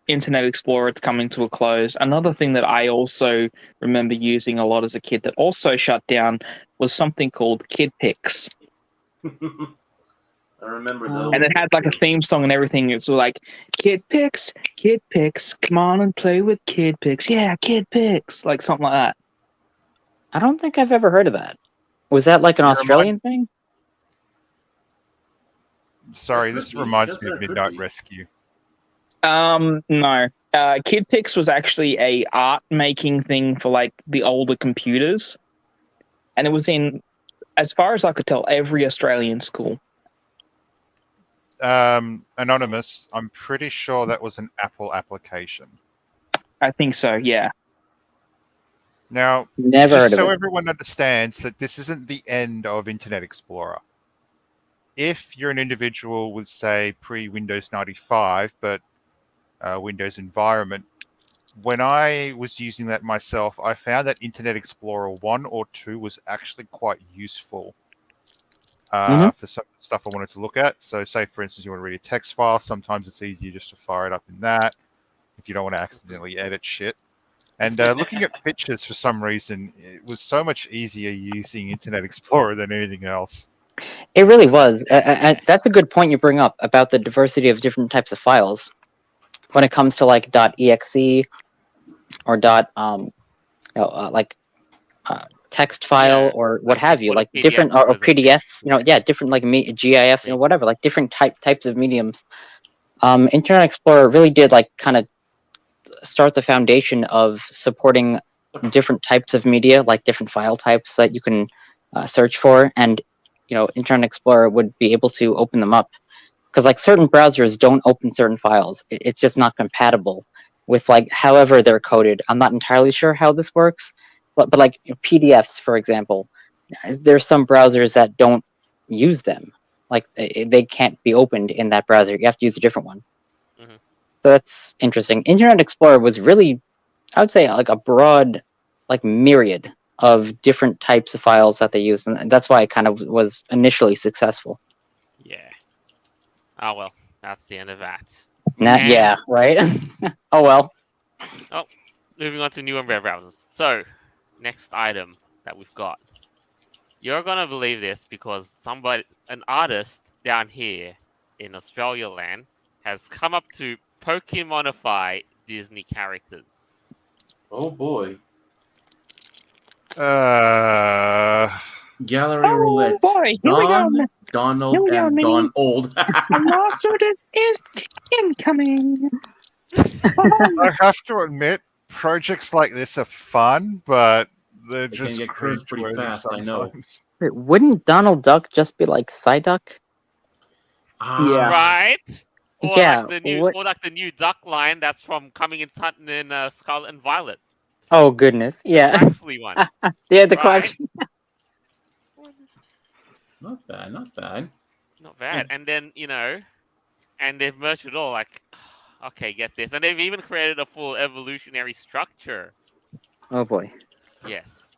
[SPEAKER 5] Internet Explorer, it's coming to a close. Another thing that I also remember using a lot as a kid that also shut down was something called KidPix.
[SPEAKER 4] I remember
[SPEAKER 2] Oh.
[SPEAKER 4] those.
[SPEAKER 5] And it had like a theme song and everything. It's like KidPix, come on and play with KidPix. Yeah, KidPix, like something like that.
[SPEAKER 2] I don't think I've ever heard of that. Was that like an
[SPEAKER 3] You
[SPEAKER 2] Australian thing?
[SPEAKER 3] Sorry,
[SPEAKER 4] It
[SPEAKER 3] this
[SPEAKER 4] could be.
[SPEAKER 3] reminds
[SPEAKER 4] Just
[SPEAKER 3] me of
[SPEAKER 4] that it could
[SPEAKER 3] Midnight
[SPEAKER 4] be.
[SPEAKER 3] Rescue.
[SPEAKER 5] No. KidPix was actually a art making thing for like the older computers, and it was in, as far as I could tell, every Australian school.
[SPEAKER 3] Anonymous, I'm pretty sure that was an Apple application.
[SPEAKER 5] I think so. Yeah.
[SPEAKER 3] Now,
[SPEAKER 2] Never
[SPEAKER 3] just
[SPEAKER 2] heard of
[SPEAKER 3] so
[SPEAKER 2] it.
[SPEAKER 3] everyone understands that this isn't the end of Internet Explorer. If you're an individual with, say, pre-Windows 95, but Windows environment, when I was using that myself, I found that Internet Explorer 1 or 2 was actually quite useful for some stuff I wanted to look at. So say, for instance, you want to read a text file, sometimes it's easier just to fire it up in that if you don't want to accidentally edit shit. And looking at pictures, for some reason, it was so much easier using Internet Explorer than anything else.
[SPEAKER 2] It really was. And that's a good point you bring up about the diversity of different types of files. When it comes to like .exe or text file
[SPEAKER 1] Yeah,
[SPEAKER 2] or what
[SPEAKER 1] like
[SPEAKER 2] have you,
[SPEAKER 1] what a
[SPEAKER 2] like
[SPEAKER 1] PDF
[SPEAKER 2] different or
[SPEAKER 1] representation.
[SPEAKER 2] PDFs, different like GIFs, whatever, like different types of mediums. Internet Explorer really did like kind of start the foundation of supporting different types of media, like different file types that you can search for, and Internet Explorer would be able to open them up because like certain browsers don't open certain files. It's just not compatible with like however they're coded. I'm not entirely sure how this works, but like PDFs, for example, there's some browsers that don't use them. Like they can't be opened in that browser. You have to use a different one.
[SPEAKER 1] Mhm.
[SPEAKER 2] So that's interesting. Internet Explorer was really, I would say, like a broad, like myriad of different types of files that they used, and that's why it kind of was initially successful.
[SPEAKER 1] Yeah. Oh well, that's the end of that.
[SPEAKER 2] Yeah, right. Oh well.
[SPEAKER 1] Moving on to new and rare browsers. So, next item that we've got. You're gonna believe this because an artist down here in Australia land, has come up to Pokemonify Disney characters.
[SPEAKER 4] Oh boy. Gallery
[SPEAKER 5] Oh
[SPEAKER 4] roulette.
[SPEAKER 5] boy, here we go.
[SPEAKER 4] Don,
[SPEAKER 5] Here
[SPEAKER 4] Donald,
[SPEAKER 5] we go,
[SPEAKER 4] and
[SPEAKER 5] Mini.
[SPEAKER 4] Don Old.
[SPEAKER 5] The lawsuit is incoming.
[SPEAKER 3] I have to admit, projects like this are fun, but they're
[SPEAKER 4] They can
[SPEAKER 3] just
[SPEAKER 4] get cursed pretty
[SPEAKER 3] cringeworthy
[SPEAKER 4] fast, I know.
[SPEAKER 3] sometimes.
[SPEAKER 2] Wait, wouldn't Donald Duck just be like Psyduck?
[SPEAKER 5] Yeah.
[SPEAKER 1] Right? Or
[SPEAKER 2] Yeah,
[SPEAKER 1] like the new,
[SPEAKER 2] what-
[SPEAKER 1] or like the new duck line that's from Coming in Scarlet and Violet.
[SPEAKER 2] Oh goodness, yeah,
[SPEAKER 1] Quaxley one.
[SPEAKER 2] yeah, the
[SPEAKER 1] Right?
[SPEAKER 2] quack.
[SPEAKER 4] Not bad, not bad.
[SPEAKER 1] Not bad. And then, and they've merged it all. Like, okay, get this. And they've even created a full evolutionary structure.
[SPEAKER 2] Oh boy.
[SPEAKER 1] Yes.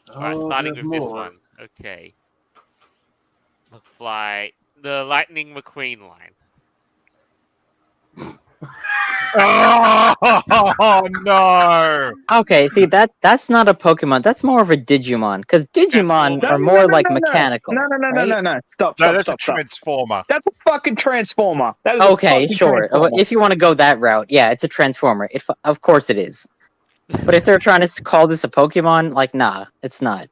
[SPEAKER 1] Alright, starting with this one. Okay. McFly. The Lightning McQueen line.
[SPEAKER 3] Oh no!
[SPEAKER 2] Okay, see that's not a Pokemon. That's more of a Digimon, because Digimon
[SPEAKER 1] Transformer.
[SPEAKER 2] are more like mechanical.
[SPEAKER 5] No.
[SPEAKER 2] right?
[SPEAKER 5] Stop.
[SPEAKER 3] No, that's a transformer.
[SPEAKER 5] That's a fucking transformer. That is a
[SPEAKER 2] Okay,
[SPEAKER 5] fucking
[SPEAKER 2] sure.
[SPEAKER 5] transformer.
[SPEAKER 2] If you want to go that route, yeah, it's a Transformer. Of course it is. But if they're trying to call this a Pokemon, like, nah, it's not.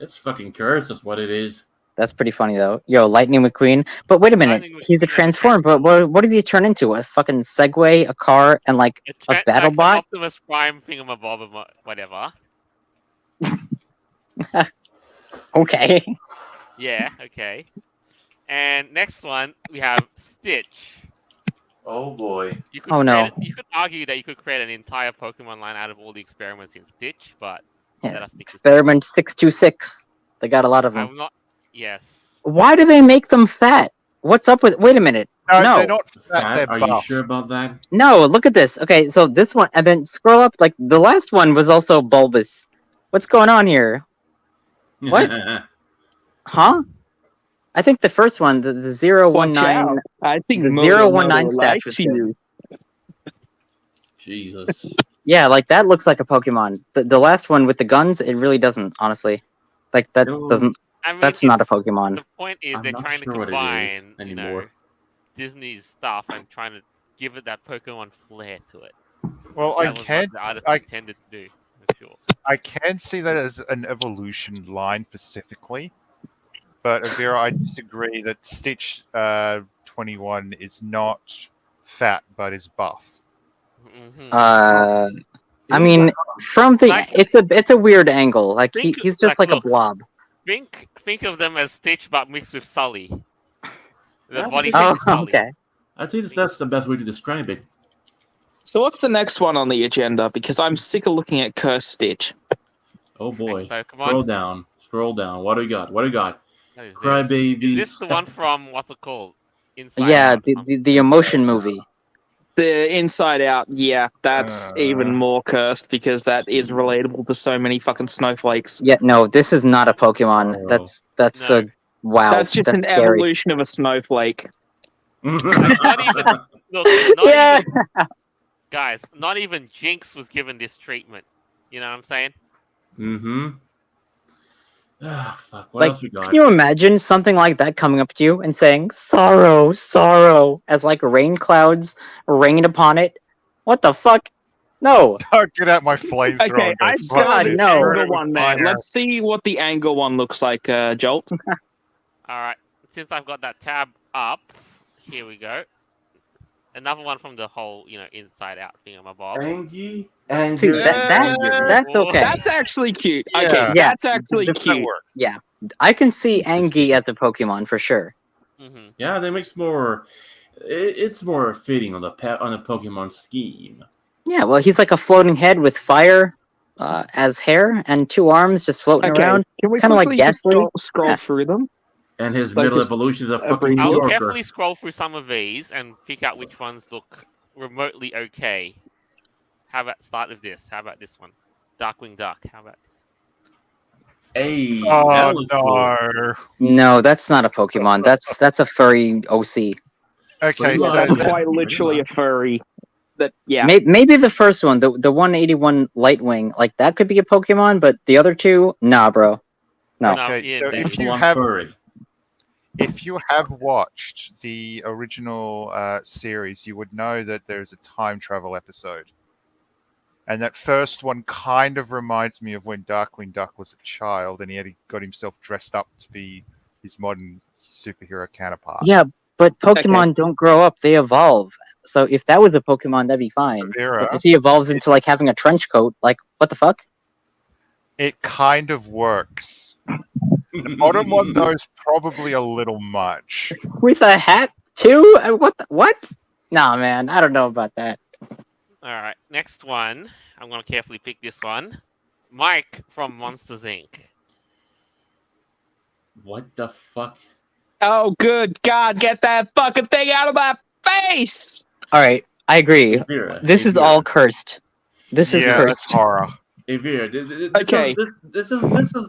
[SPEAKER 4] It's fucking cursed, that's what it is.
[SPEAKER 2] That's pretty funny though. Yo, Lightning McQueen. But wait a minute,
[SPEAKER 1] Lightning
[SPEAKER 2] he's a
[SPEAKER 1] McQueen as a
[SPEAKER 2] Transformer. But what does he turn into? A fucking Segway, a car, and like a battle
[SPEAKER 1] like an
[SPEAKER 2] bot?
[SPEAKER 1] Optimus Prime thingamabob or whatever.
[SPEAKER 2] Okay.
[SPEAKER 1] Yeah, okay. And next one, we have Stitch.
[SPEAKER 4] Oh boy.
[SPEAKER 1] You could
[SPEAKER 2] Oh, no.
[SPEAKER 1] You could argue that you could create an entire Pokemon line out of all the experiments in Stitch, but let
[SPEAKER 2] Yeah.
[SPEAKER 1] us stick to
[SPEAKER 2] Experiment 626. They got a lot of them.
[SPEAKER 1] I'm not. Yes.
[SPEAKER 2] Why do they make them fat? What's up with? Wait a minute.
[SPEAKER 3] No,
[SPEAKER 2] No.
[SPEAKER 3] they're not fat.
[SPEAKER 4] Fat?
[SPEAKER 3] They're
[SPEAKER 4] Are you
[SPEAKER 3] buff.
[SPEAKER 4] sure about that?
[SPEAKER 2] No, look at this. Okay, so this one, and then scroll up. Like the last one was also bulbous. What's going on here? What? Huh? I think the first one, the 019,
[SPEAKER 5] out. I think
[SPEAKER 2] the
[SPEAKER 5] Moto
[SPEAKER 2] 019
[SPEAKER 5] Moto
[SPEAKER 2] statue
[SPEAKER 5] likes
[SPEAKER 2] is good.
[SPEAKER 5] you.
[SPEAKER 4] Jesus.
[SPEAKER 2] Yeah, like that looks like a Pokemon. The last one with the guns, it really doesn't. Honestly, like that
[SPEAKER 4] No.
[SPEAKER 2] doesn't.
[SPEAKER 1] I mean,
[SPEAKER 2] That's not a
[SPEAKER 1] it's-
[SPEAKER 2] Pokemon.
[SPEAKER 1] The point is
[SPEAKER 4] I'm
[SPEAKER 1] they're
[SPEAKER 4] not
[SPEAKER 1] trying to
[SPEAKER 4] sure what it is
[SPEAKER 1] combine,
[SPEAKER 4] anymore.
[SPEAKER 1] Disney's stuff and trying to give it that Pokemon flair to it.
[SPEAKER 3] Well,
[SPEAKER 1] That was what the artist intended to do, for sure.
[SPEAKER 3] I can see that as an evolution line specifically, but Avira, I disagree that Stitch 21 is not fat but is buff.
[SPEAKER 1] Mhm.
[SPEAKER 2] I mean, from the
[SPEAKER 1] Like-
[SPEAKER 2] it's a weird angle. Like
[SPEAKER 1] Think-
[SPEAKER 2] he's just
[SPEAKER 1] like,
[SPEAKER 2] like a
[SPEAKER 1] look.
[SPEAKER 2] blob.
[SPEAKER 1] Think of them as Stitch but mixed with Sully. The
[SPEAKER 4] Yeah,
[SPEAKER 1] body
[SPEAKER 4] I
[SPEAKER 2] Oh,
[SPEAKER 1] shape is Sully.
[SPEAKER 2] okay.
[SPEAKER 4] I think that's the best way to describe it.
[SPEAKER 5] So what's the next one on the agenda? Because I'm sick of looking at Curse Stitch.
[SPEAKER 4] Oh boy.
[SPEAKER 1] So come
[SPEAKER 4] Scroll
[SPEAKER 1] on.
[SPEAKER 4] down. Scroll down. What do we got? What do we got?
[SPEAKER 1] What is this?
[SPEAKER 4] Crybabies.
[SPEAKER 1] Is this the one from what's it called? Inside
[SPEAKER 2] Yeah,
[SPEAKER 1] Out or
[SPEAKER 2] the
[SPEAKER 1] something?
[SPEAKER 2] emotion movie.
[SPEAKER 5] The Inside Out, yeah, that's even more cursed because that is relatable to so many fucking snowflakes.
[SPEAKER 2] Yeah, no, this is not a Pokemon.
[SPEAKER 4] Oh.
[SPEAKER 2] That's
[SPEAKER 1] No.
[SPEAKER 2] a wow.
[SPEAKER 5] That's just an
[SPEAKER 2] scary.
[SPEAKER 5] evolution of a snowflake.
[SPEAKER 1] Like, not even look, not
[SPEAKER 2] Yeah.
[SPEAKER 1] even guys, not even Jinx was given this treatment. You know what I'm saying?
[SPEAKER 4] Mm-hmm. Ah, fuck. What
[SPEAKER 2] Like,
[SPEAKER 4] else we got?
[SPEAKER 2] can you imagine something like that coming up to you and saying "sorrow, sorrow" as like rain clouds rain upon it? What the fuck? No.
[SPEAKER 3] Oh, get out my flamethrower.
[SPEAKER 5] Okay,
[SPEAKER 3] and go
[SPEAKER 5] I saw
[SPEAKER 3] fuck
[SPEAKER 2] God,
[SPEAKER 5] the
[SPEAKER 3] this.
[SPEAKER 2] no.
[SPEAKER 3] Burn it
[SPEAKER 5] angle
[SPEAKER 3] with
[SPEAKER 5] one there.
[SPEAKER 3] fire.
[SPEAKER 5] Let's see what the angle one looks like, Jolt.
[SPEAKER 1] Alright. Since I've got that tab up, here we go. Another one from the whole, inside out thing on my bob.
[SPEAKER 4] Angie? And
[SPEAKER 2] See, that's okay.
[SPEAKER 5] That's actually cute.
[SPEAKER 3] Yeah.
[SPEAKER 5] Okay,
[SPEAKER 2] Yeah.
[SPEAKER 5] that's actually
[SPEAKER 3] That
[SPEAKER 5] cute.
[SPEAKER 3] works.
[SPEAKER 2] Yeah, I can see Angie as a Pokemon for sure.
[SPEAKER 1] Mm-hmm.
[SPEAKER 4] Yeah, that makes more. It's more fitting on the Pokemon scheme.
[SPEAKER 2] Yeah, well, he's like a floating head with fire as hair and two arms just floating
[SPEAKER 5] Okay,
[SPEAKER 2] around.
[SPEAKER 5] can we
[SPEAKER 2] Kinda like
[SPEAKER 5] quickly just
[SPEAKER 2] Ghastly?
[SPEAKER 5] scroll
[SPEAKER 2] Yeah.
[SPEAKER 5] through them?
[SPEAKER 4] And his
[SPEAKER 5] Like
[SPEAKER 4] middle
[SPEAKER 5] just
[SPEAKER 4] evolution is a
[SPEAKER 5] a
[SPEAKER 4] fucking
[SPEAKER 5] brief
[SPEAKER 1] I'll
[SPEAKER 5] look.
[SPEAKER 4] Yorker.
[SPEAKER 1] carefully scroll through some of these and pick out which ones look remotely okay. How about start with this? How about this one? Darkwing Duck. How about
[SPEAKER 4] Hey,
[SPEAKER 3] Oh
[SPEAKER 4] that looks cool.
[SPEAKER 3] no.
[SPEAKER 2] No, that's not a Pokemon. That's a furry OC.
[SPEAKER 3] Okay,
[SPEAKER 4] Pretty
[SPEAKER 3] so
[SPEAKER 4] much.
[SPEAKER 5] That's
[SPEAKER 4] Yeah,
[SPEAKER 5] quite
[SPEAKER 4] pretty
[SPEAKER 5] literally a
[SPEAKER 4] much.
[SPEAKER 5] furry. That yeah.
[SPEAKER 2] Maybe the first one, the 181 Lightwing, like that could be a Pokemon, but the other two, nah, bro. No.
[SPEAKER 1] No,
[SPEAKER 3] okay,
[SPEAKER 1] yeah,
[SPEAKER 3] so
[SPEAKER 1] there's
[SPEAKER 3] if you
[SPEAKER 4] One
[SPEAKER 3] have
[SPEAKER 4] furry.
[SPEAKER 3] watched the original series, you would know that there's a time travel episode. And that first one kind of reminds me of when Darkwing Duck was a child and he got himself dressed up to be his modern superhero counterpart.
[SPEAKER 2] Yeah, but Pokemon don't grow up; they evolve. So if that was a Pokemon, that'd be fine.
[SPEAKER 3] Vera,
[SPEAKER 2] But if he evolves into like having a trench coat, like what the fuck?
[SPEAKER 3] it kind of works. The bottom one, though, is probably a little much.
[SPEAKER 2] With a hat too? What? Nah, man, I don't know about that.
[SPEAKER 1] All right, next one. I'm gonna carefully pick this one. Mike from Monsters Inc.
[SPEAKER 4] What the fuck?
[SPEAKER 5] Oh, good God, get that fucking thing out of my face!
[SPEAKER 2] All right, I agree.
[SPEAKER 4] Vera,
[SPEAKER 2] This is all cursed. This is
[SPEAKER 3] Yeah,
[SPEAKER 2] cursed.
[SPEAKER 3] that's horror.
[SPEAKER 4] Hey, Vera, this
[SPEAKER 5] Okay.
[SPEAKER 4] is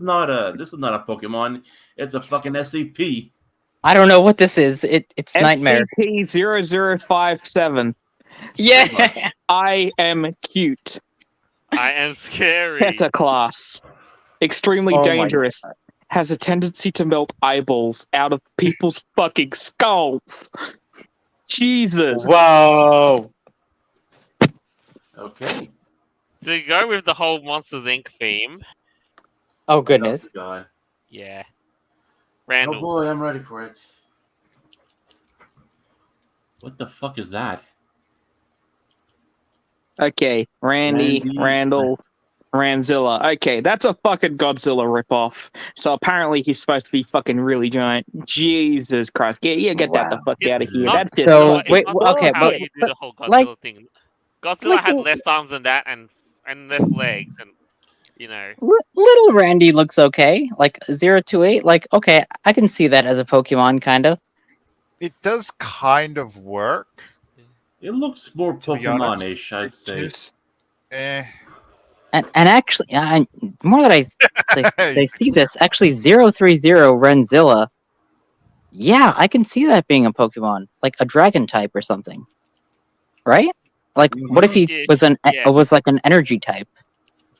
[SPEAKER 4] not a Pokemon. It's a fucking SCP.
[SPEAKER 2] I don't know what this is. It's nightmare.
[SPEAKER 5] SCP-0057.
[SPEAKER 2] Yeah.
[SPEAKER 5] I am cute.
[SPEAKER 1] I am scary.
[SPEAKER 5] That's a class. Extremely
[SPEAKER 2] Oh my
[SPEAKER 5] dangerous. Has a tendency to melt eyeballs out of people's fucking skulls. Jesus.
[SPEAKER 2] Whoa.
[SPEAKER 4] Okay.
[SPEAKER 1] To go with the whole Monsters Inc. theme,
[SPEAKER 2] Oh goodness.
[SPEAKER 4] Oh, God.
[SPEAKER 1] yeah.
[SPEAKER 4] Oh
[SPEAKER 1] Randall.
[SPEAKER 4] boy, I'm ready for it. What the fuck is that?
[SPEAKER 5] Okay, Randy,
[SPEAKER 4] Randy.
[SPEAKER 5] Randall, Ranzilla. Okay, that's a fucking Godzilla ripoff. So apparently he's supposed to be fucking really giant. Jesus Christ. Get that the fuck out of
[SPEAKER 1] It's
[SPEAKER 5] here.
[SPEAKER 1] not-
[SPEAKER 5] That's just
[SPEAKER 2] So,
[SPEAKER 1] It's
[SPEAKER 2] wait,
[SPEAKER 1] not
[SPEAKER 2] okay,
[SPEAKER 1] how
[SPEAKER 2] but-
[SPEAKER 1] you do
[SPEAKER 2] but,
[SPEAKER 1] the whole Godzilla
[SPEAKER 2] like-
[SPEAKER 1] thing. Godzilla
[SPEAKER 2] like
[SPEAKER 1] had
[SPEAKER 2] the-
[SPEAKER 1] less arms than that and less legs, and you know.
[SPEAKER 2] Little Randy looks okay. Like 028. Like okay, I can see that as a Pokemon, kind of.
[SPEAKER 3] It does kind of work.
[SPEAKER 4] It looks more
[SPEAKER 3] To be honest,
[SPEAKER 4] Pokemon-ish, I'd say.
[SPEAKER 3] Just, eh.
[SPEAKER 2] And actually, more that I see this, actually 030 Renzilla. Yeah, I can see that being a Pokemon, like a dragon type or something. Right? Like, what if he
[SPEAKER 1] Yeah,
[SPEAKER 2] was
[SPEAKER 1] yeah.
[SPEAKER 2] was like an energy type?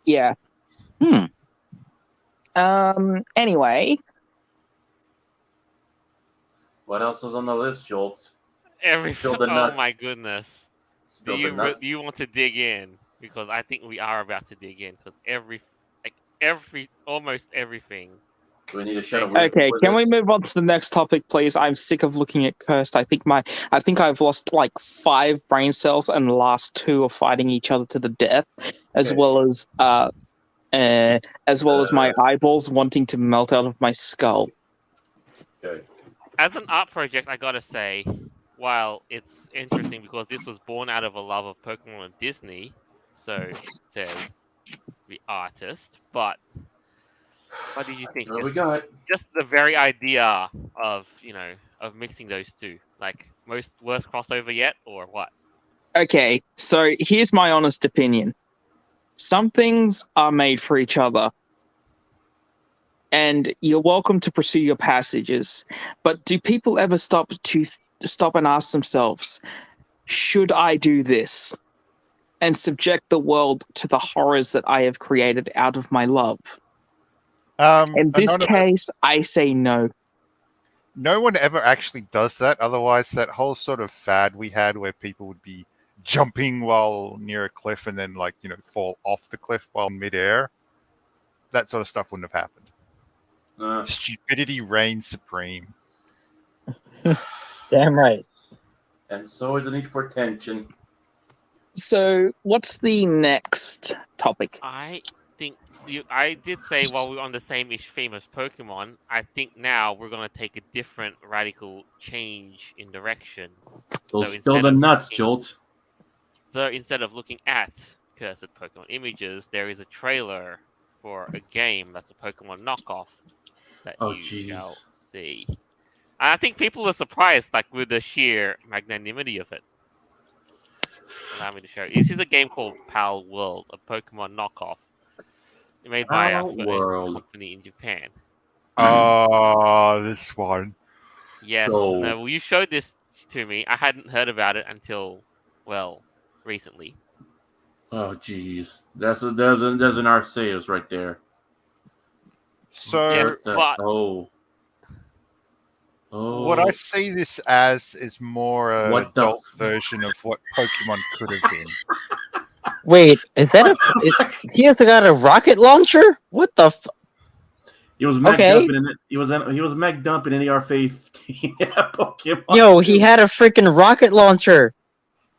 [SPEAKER 5] yeah.
[SPEAKER 2] Hmm.
[SPEAKER 5] Anyway.
[SPEAKER 4] What else is on the list, Jolts?
[SPEAKER 1] Everything.
[SPEAKER 4] the
[SPEAKER 1] Oh
[SPEAKER 4] nuts.
[SPEAKER 1] my goodness. Do
[SPEAKER 4] Spill the nuts.
[SPEAKER 1] you want to dig in? Because I think we are about to dig in. Because almost everything.
[SPEAKER 4] Do we need a shut of
[SPEAKER 5] Okay, can we move on to the next topic, please? I'm sick of looking at Cursed. I think I've lost like 5 brain cells, and the last 2 are fighting each other to the death, as
[SPEAKER 4] Okay.
[SPEAKER 5] well as my eyeballs wanting to melt out of my skull.
[SPEAKER 4] Okay.
[SPEAKER 1] As an art project, I gotta say, while it's interesting because this was born out of a love of Pokemon and Disney, so it says the artist. But what did you think?
[SPEAKER 4] So we got.
[SPEAKER 1] Just the very idea of of mixing those two, like worst crossover yet, or what?
[SPEAKER 5] Okay, so here's my honest opinion. Some things are made for each other, and you're welcome to pursue your passages. But do people ever stop and ask themselves, should I do this? And subject the world to the horrors that I have created out of my love? In this case, I say no.
[SPEAKER 3] No one ever actually does that. Otherwise, that whole sort of fad we had where people would be jumping while near a cliff and then, like, fall off the cliff while in midair, that sort of stuff wouldn't have happened. Stupidity reigns supreme.
[SPEAKER 2] Damn right.
[SPEAKER 4] And so is the need for tension.
[SPEAKER 5] So, what's the next topic?
[SPEAKER 1] I think I did say while we were on the same-ish theme as Pokemon, I think now we're gonna take a different radical change in direction.
[SPEAKER 4] So
[SPEAKER 1] instead
[SPEAKER 4] spill the
[SPEAKER 1] of
[SPEAKER 4] nuts,
[SPEAKER 1] looking-
[SPEAKER 4] Jolt.
[SPEAKER 1] So instead of looking at cursed Pokemon images, there is a trailer for a game that's a Pokemon knockoff that
[SPEAKER 4] Oh,
[SPEAKER 1] you
[SPEAKER 4] jeez.
[SPEAKER 1] shall see. And I think people are surprised, like, with the sheer magnanimity of it. Allow me to show you. This is a game called Pal World, a Pokemon knockoff. Made by a
[SPEAKER 4] Pal World.
[SPEAKER 1] company in Japan.
[SPEAKER 3] Oh, this one.
[SPEAKER 1] Yes.
[SPEAKER 4] So-
[SPEAKER 1] No, well, you showed this to me. I hadn't heard about it until, well, recently.
[SPEAKER 4] Oh, jeez. There's an Arceus right there.
[SPEAKER 3] So,
[SPEAKER 1] Yes. But-
[SPEAKER 4] Oh. Oh.
[SPEAKER 3] what I see this as is more
[SPEAKER 4] What
[SPEAKER 3] an
[SPEAKER 4] the
[SPEAKER 3] adult version of what Pokemon could have been.
[SPEAKER 2] Wait, is that he has got a rocket launcher? What the?
[SPEAKER 4] He was Mac
[SPEAKER 2] Okay.
[SPEAKER 4] dumping in it. He was Mac dumping in AR-15 Pokemon.
[SPEAKER 2] Yo, he had a freaking rocket launcher.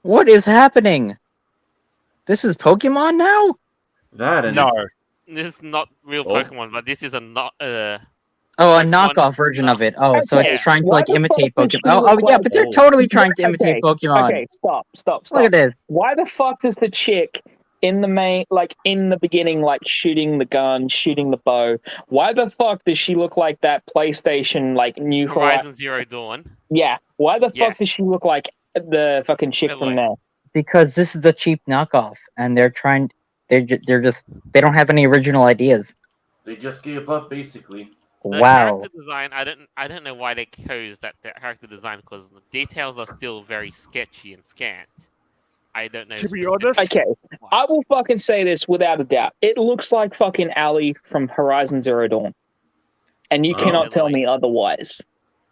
[SPEAKER 2] What is happening? This is Pokemon now?
[SPEAKER 4] That and
[SPEAKER 3] No.
[SPEAKER 1] This is not real
[SPEAKER 4] Oh.
[SPEAKER 1] Pokemon, but this is a not
[SPEAKER 2] Oh, a
[SPEAKER 1] Pokemon-
[SPEAKER 2] knockoff version of it. Oh, so
[SPEAKER 5] Okay,
[SPEAKER 2] it's trying to
[SPEAKER 5] why
[SPEAKER 2] like
[SPEAKER 5] the
[SPEAKER 2] imitate
[SPEAKER 5] fuck does
[SPEAKER 2] Pokemon.
[SPEAKER 5] she
[SPEAKER 2] Oh,
[SPEAKER 5] look
[SPEAKER 2] yeah,
[SPEAKER 5] like-
[SPEAKER 2] but they're
[SPEAKER 4] Oh.
[SPEAKER 2] totally trying to imitate Pokemon.
[SPEAKER 5] Okay, stop.
[SPEAKER 2] Look at this.
[SPEAKER 5] Why the fuck does the chick in the beginning, like shooting the gun, shooting the bow, why the fuck does she look like that PlayStation, like New
[SPEAKER 1] Horizon Zero Dawn.
[SPEAKER 5] Yeah, why the
[SPEAKER 1] Yeah.
[SPEAKER 5] fuck does she look like the fucking chick
[SPEAKER 1] Aloy.
[SPEAKER 5] from there?
[SPEAKER 2] Because this is a cheap knockoff, and they're just they don't have any original ideas.
[SPEAKER 4] They just gave up, basically.
[SPEAKER 1] The
[SPEAKER 2] Wow.
[SPEAKER 1] character design, I don't know why they chose that character design because the details are still very sketchy and scant. I don't know.
[SPEAKER 3] To be
[SPEAKER 1] specifically
[SPEAKER 3] honest-
[SPEAKER 5] Okay,
[SPEAKER 1] why.
[SPEAKER 5] I will fucking say this without a doubt. It looks like fucking Allie from Horizon Zero Dawn. And you
[SPEAKER 4] Oh.
[SPEAKER 5] cannot tell me otherwise.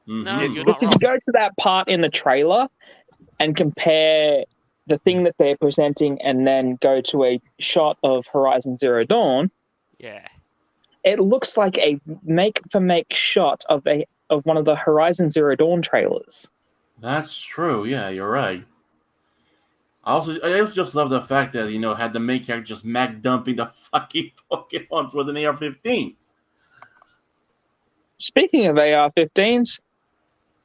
[SPEAKER 1] No,
[SPEAKER 4] Mhm.
[SPEAKER 1] you're not
[SPEAKER 5] Because if you
[SPEAKER 1] wrong.
[SPEAKER 5] go to that part in the trailer and compare the thing that they're presenting and then go to a shot of Horizon Zero Dawn,
[SPEAKER 1] Yeah.
[SPEAKER 5] it looks like a make shot of one of the Horizon Zero Dawn trailers.
[SPEAKER 4] That's true. Yeah, you're right. I also just love the fact that had the main character just Mac dumping the fucking Pokemon with an AR-15.
[SPEAKER 5] Speaking of AR-15s,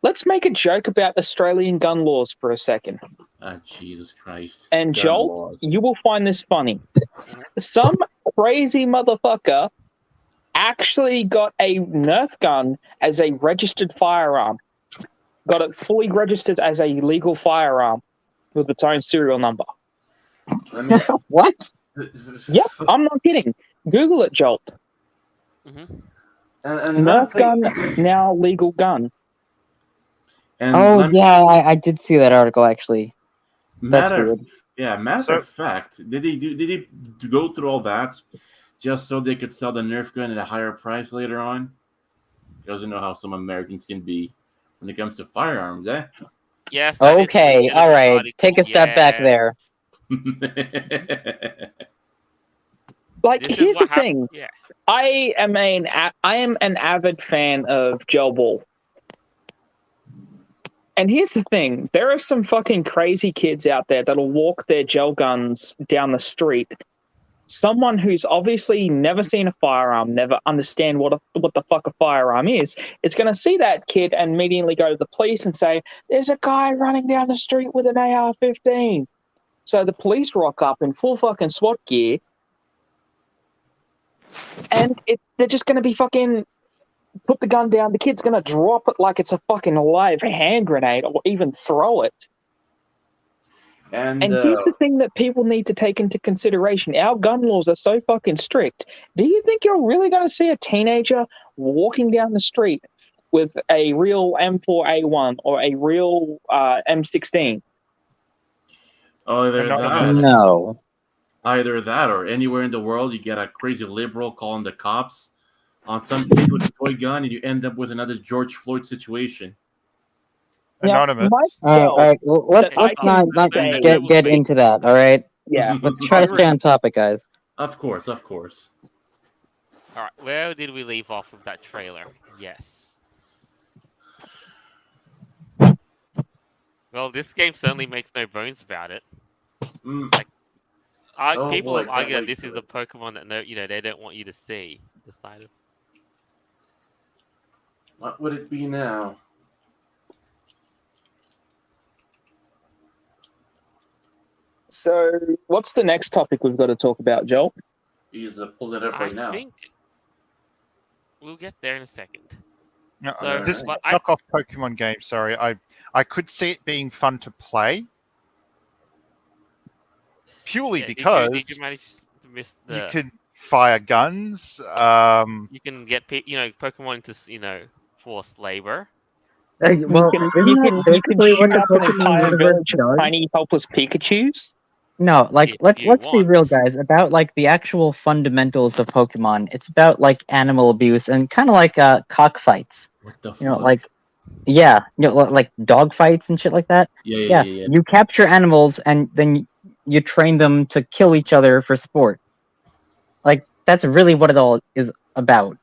[SPEAKER 5] let's make a joke about Australian gun laws for a second.
[SPEAKER 4] Ah, Jesus Christ!
[SPEAKER 5] And
[SPEAKER 4] Gun
[SPEAKER 5] Jolt,
[SPEAKER 4] laws.
[SPEAKER 5] you will find this funny. Some crazy motherfucker actually got a Nerf gun as a registered firearm. Got it fully registered as a legal firearm with its own serial number.
[SPEAKER 4] Let me.
[SPEAKER 2] What?
[SPEAKER 5] Yep, I'm not kidding. Google it, Jolt.
[SPEAKER 1] hmm
[SPEAKER 4] And another
[SPEAKER 5] Nerf
[SPEAKER 4] thing-
[SPEAKER 5] gun, now legal gun.
[SPEAKER 4] And
[SPEAKER 2] Oh
[SPEAKER 4] let me-
[SPEAKER 2] yeah, I did see that article actually. That's
[SPEAKER 4] matter
[SPEAKER 2] weird.
[SPEAKER 4] of fact, did they go through all that just so they could sell the Nerf gun at a higher price later on? Because you know how some Americans can be when it comes to firearms, eh?
[SPEAKER 1] Yes. that is
[SPEAKER 2] Okay,
[SPEAKER 1] the end of
[SPEAKER 2] all
[SPEAKER 1] the
[SPEAKER 2] right.
[SPEAKER 1] article.
[SPEAKER 2] Take a step back there.
[SPEAKER 5] Like,
[SPEAKER 1] This is
[SPEAKER 5] here's the
[SPEAKER 1] what
[SPEAKER 5] thing.
[SPEAKER 1] happened. Yeah.
[SPEAKER 5] I am an avid fan of Gel Ball. And here's the thing. There are some fucking crazy kids out there that'll walk their gel guns down the street. Someone who's obviously never seen a firearm, never understand what the fuck a firearm is going to see that kid and immediately go to the police and say, there's a guy running down the street with an AR-15. So the police rock up in full fucking SWAT gear, and they're just going to be fucking put the gun down. The kid's going to drop it like it's a fucking live hand grenade or even throw it.
[SPEAKER 4] and
[SPEAKER 5] And here's the thing that people need to take into consideration. Our gun laws are so fucking strict. Do you think you're really going to see a teenager walking down the street with a real M4A1 or a real M16?
[SPEAKER 4] either that,
[SPEAKER 2] No.
[SPEAKER 4] either that, or anywhere in the world, you get a crazy liberal calling the cops on some kid with a toy gun, and you end up with another George Floyd situation.
[SPEAKER 5] Now,
[SPEAKER 3] Anonymous.
[SPEAKER 5] myself,
[SPEAKER 2] All right. Well, let's
[SPEAKER 5] that I
[SPEAKER 2] not
[SPEAKER 5] can say-
[SPEAKER 2] get into that. All right.
[SPEAKER 5] yeah.
[SPEAKER 2] Let's try to stay on topic, guys.
[SPEAKER 4] Of course.
[SPEAKER 1] All right. Where did we leave off with that trailer? Yes. Well, this game certainly makes no bones about it.
[SPEAKER 4] Mm, Oh,
[SPEAKER 1] People
[SPEAKER 4] boy,
[SPEAKER 1] have
[SPEAKER 4] can't
[SPEAKER 1] argued that
[SPEAKER 4] wait
[SPEAKER 1] this
[SPEAKER 4] for
[SPEAKER 1] is
[SPEAKER 4] it.
[SPEAKER 1] the Pokemon that they don't want you to see. Decided.
[SPEAKER 4] what would it be now?
[SPEAKER 5] So, what's the next topic we've got to talk about, Joel?
[SPEAKER 4] He's pulling it up right now.
[SPEAKER 1] I think we'll get there in a second.
[SPEAKER 3] No,
[SPEAKER 1] So,
[SPEAKER 3] this
[SPEAKER 1] but I-
[SPEAKER 3] knockoff Pokemon game, sorry, I could see it being fun to play. Purely
[SPEAKER 1] Yeah,
[SPEAKER 3] because
[SPEAKER 1] did you manage to miss the?
[SPEAKER 3] you can fire guns.
[SPEAKER 1] You can get Pokemon into forced labor.
[SPEAKER 2] Well,
[SPEAKER 5] you can shoot up an entire village of tiny helpless Pikachus.
[SPEAKER 2] No, like
[SPEAKER 1] If
[SPEAKER 2] let's
[SPEAKER 1] you
[SPEAKER 2] be
[SPEAKER 1] want.
[SPEAKER 2] real, guys. About like the actual fundamentals of Pokemon. It's about like animal abuse and kind of like cockfights.
[SPEAKER 4] What the
[SPEAKER 2] You know,
[SPEAKER 4] fuck?
[SPEAKER 2] like like dog fights and shit like that.
[SPEAKER 4] yeah.
[SPEAKER 2] You capture animals and then you train them to kill each other for sport. Like that's really what it all is about.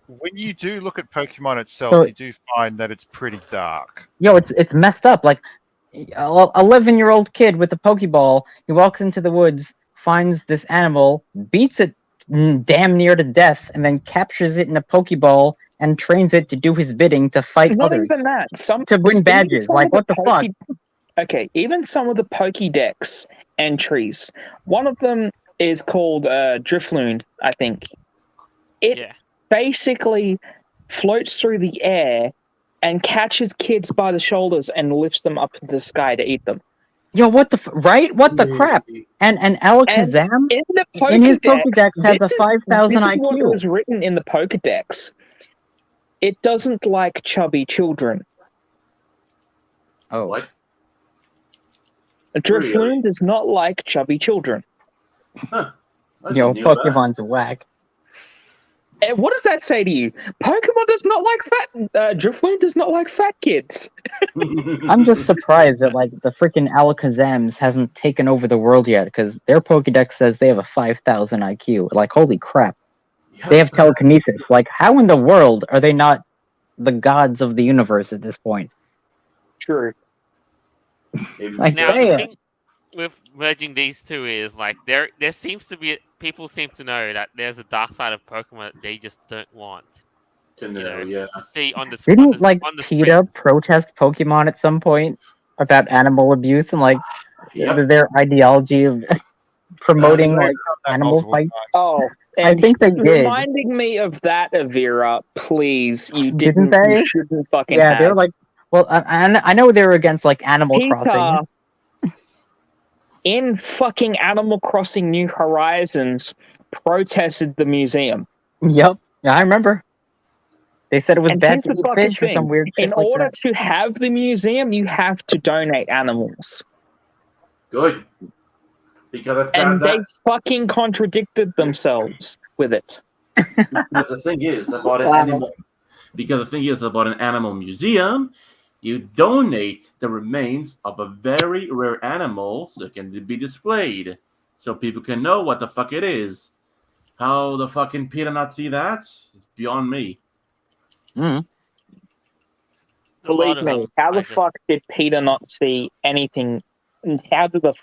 [SPEAKER 3] When you do look at Pokemon itself,
[SPEAKER 2] So-
[SPEAKER 3] you do find that it's pretty dark.
[SPEAKER 2] It's messed up. Like a 11-year-old kid with a Pokeball, he walks into the woods, finds this animal, beats it damn near to death, and then captures it in a Pokeball and trains it to do his bidding to fight
[SPEAKER 5] Not
[SPEAKER 2] others
[SPEAKER 5] even that.
[SPEAKER 2] to win
[SPEAKER 5] even
[SPEAKER 2] badges.
[SPEAKER 5] some
[SPEAKER 2] Like
[SPEAKER 5] of the
[SPEAKER 2] what the fuck?
[SPEAKER 5] Okay, even some of the Pokédex entries. One of them is called Drifloon, I think. It
[SPEAKER 1] Yeah.
[SPEAKER 5] basically floats through the air and catches kids by the shoulders and lifts them up into the sky to eat them.
[SPEAKER 2] Yo, what the right? What the crap? And Alakazam
[SPEAKER 5] In the Pokédex,
[SPEAKER 2] in his Pokédex has a
[SPEAKER 5] this
[SPEAKER 2] 5,000
[SPEAKER 5] is what
[SPEAKER 2] IQ.
[SPEAKER 5] was written in the Pokédex. It doesn't like chubby children.
[SPEAKER 2] Oh,
[SPEAKER 4] What?
[SPEAKER 5] A
[SPEAKER 4] Really?
[SPEAKER 5] Drifloon does not like chubby children.
[SPEAKER 4] Huh. I
[SPEAKER 2] yo,
[SPEAKER 4] didn't know that.
[SPEAKER 2] Pokemon's whack.
[SPEAKER 5] And what does that say to you? Pokemon does not like fat. Drifloon does not like fat kids.
[SPEAKER 2] I'm just surprised that like the freaking Alakazams hasn't taken over the world yet, because their Pokédex says they have a 5,000 IQ. Like, holy crap! They have telekinesis. Like, how in the world are they not the gods of the universe at this point?
[SPEAKER 5] True.
[SPEAKER 2] Like,
[SPEAKER 1] Now the
[SPEAKER 2] damn.
[SPEAKER 1] thing with merging these two is like there seems to be people seem to know that there's a dark side of Pokemon that they just don't want
[SPEAKER 4] To
[SPEAKER 1] you
[SPEAKER 4] know,
[SPEAKER 1] know,
[SPEAKER 4] yeah.
[SPEAKER 1] to see on the
[SPEAKER 2] Didn't like
[SPEAKER 1] on the
[SPEAKER 2] PETA
[SPEAKER 1] screens.
[SPEAKER 2] protest Pokemon at some point about animal abuse and like
[SPEAKER 4] Yep.
[SPEAKER 2] their ideology of promoting
[SPEAKER 3] They've
[SPEAKER 2] like
[SPEAKER 3] done that
[SPEAKER 2] animal
[SPEAKER 3] multiple
[SPEAKER 2] fights?
[SPEAKER 3] times.
[SPEAKER 5] Oh,
[SPEAKER 2] I
[SPEAKER 5] and
[SPEAKER 2] think they did.
[SPEAKER 5] reminding me of that, Avira, please. You
[SPEAKER 2] Didn't
[SPEAKER 5] didn't. You
[SPEAKER 2] they?
[SPEAKER 5] shouldn't fucking
[SPEAKER 2] Yeah,
[SPEAKER 5] have.
[SPEAKER 2] they were like, well, I know they were against like Animal Crossing.
[SPEAKER 5] PETA in fucking Animal Crossing New Horizons protested the museum.
[SPEAKER 2] Yep, yeah, I remember. They said it was
[SPEAKER 5] And
[SPEAKER 2] bad
[SPEAKER 5] here's
[SPEAKER 2] to
[SPEAKER 5] the
[SPEAKER 2] eat
[SPEAKER 5] fucking
[SPEAKER 2] fish or some
[SPEAKER 5] thing.
[SPEAKER 2] weird shit
[SPEAKER 5] In
[SPEAKER 2] like
[SPEAKER 5] order
[SPEAKER 2] that.
[SPEAKER 5] to have the museum, you have to donate animals.
[SPEAKER 4] Good. Because
[SPEAKER 5] And they fucking contradicted themselves with it.
[SPEAKER 4] because the thing is about an
[SPEAKER 2] Wow.
[SPEAKER 4] animal. Because the thing is about an animal museum, you donate the remains of a very rare animal so it can be displayed, so people can know what the fuck it is. How the fucking PETA not see that? It's beyond me.
[SPEAKER 2] Mm.
[SPEAKER 1] A lot
[SPEAKER 5] Believe
[SPEAKER 1] of
[SPEAKER 5] me,
[SPEAKER 1] them,
[SPEAKER 5] how
[SPEAKER 1] I
[SPEAKER 5] the
[SPEAKER 1] just-
[SPEAKER 5] fuck did Peter not see anything? And how the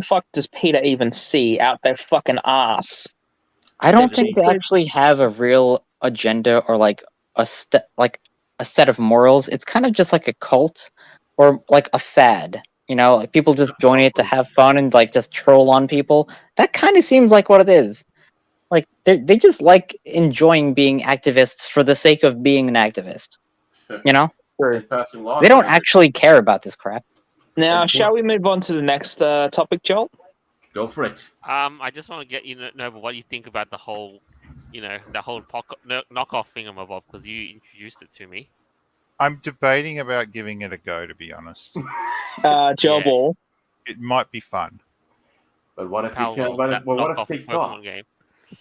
[SPEAKER 5] fuck does Peter even see out their fucking ass?
[SPEAKER 2] I don't
[SPEAKER 5] They
[SPEAKER 2] think they
[SPEAKER 5] cheated.
[SPEAKER 2] actually have a real agenda or like a set of morals. It's kind of just like a cult or like a fad. You know, like people just join it to have fun and like just troll on people. That kind of seems like what it is. Like they just like enjoying being activists for the sake of being an activist. You know,
[SPEAKER 4] And passing laws.
[SPEAKER 2] they don't
[SPEAKER 4] and everything.
[SPEAKER 2] actually care about this crap.
[SPEAKER 5] Now,
[SPEAKER 4] Okay.
[SPEAKER 5] shall we move on to the next topic, Joel?
[SPEAKER 4] Go for it.
[SPEAKER 1] I just want to get you know what you think about the whole, knockoff thingamabob because you introduced it to me.
[SPEAKER 3] I'm debating about giving it a go, to be honest.
[SPEAKER 5] Joel
[SPEAKER 1] Yeah.
[SPEAKER 5] Ball.
[SPEAKER 3] It might be fun.
[SPEAKER 4] But what if you
[SPEAKER 1] Palworld,
[SPEAKER 4] can? What
[SPEAKER 1] that
[SPEAKER 4] if, what if
[SPEAKER 1] knockoff
[SPEAKER 4] it takes
[SPEAKER 1] Pokemon
[SPEAKER 4] off?
[SPEAKER 1] game.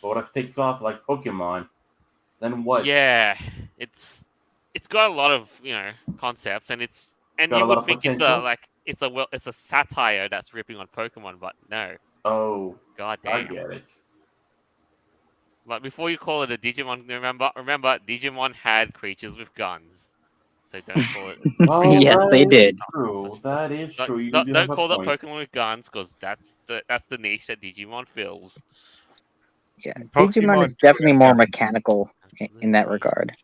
[SPEAKER 4] But what if it takes off like Pokemon? Then what?
[SPEAKER 1] Yeah, it's got a lot of concepts, and
[SPEAKER 4] Got a
[SPEAKER 1] you
[SPEAKER 4] lot
[SPEAKER 1] would
[SPEAKER 4] of
[SPEAKER 1] think
[SPEAKER 4] potential.
[SPEAKER 1] it's a satire that's ripping on Pokemon, but no,
[SPEAKER 4] Oh,
[SPEAKER 1] god
[SPEAKER 4] I
[SPEAKER 1] damn.
[SPEAKER 4] get it.
[SPEAKER 1] But before you call it a Digimon, remember Digimon had creatures with guns, so don't call it.
[SPEAKER 4] Oh,
[SPEAKER 2] Yes,
[SPEAKER 4] that
[SPEAKER 2] they
[SPEAKER 4] is
[SPEAKER 2] did.
[SPEAKER 4] True. That is true. You
[SPEAKER 1] Don't,
[SPEAKER 4] do
[SPEAKER 1] don't
[SPEAKER 4] have
[SPEAKER 1] call
[SPEAKER 4] a
[SPEAKER 1] it
[SPEAKER 4] point.
[SPEAKER 1] Pokemon with guns, because that's the niche that Digimon fills.
[SPEAKER 2] Yeah,
[SPEAKER 3] Pokemon
[SPEAKER 2] Digimon is
[SPEAKER 3] do
[SPEAKER 2] definitely
[SPEAKER 3] have
[SPEAKER 2] more
[SPEAKER 3] weapons.
[SPEAKER 2] mechanical in that regard.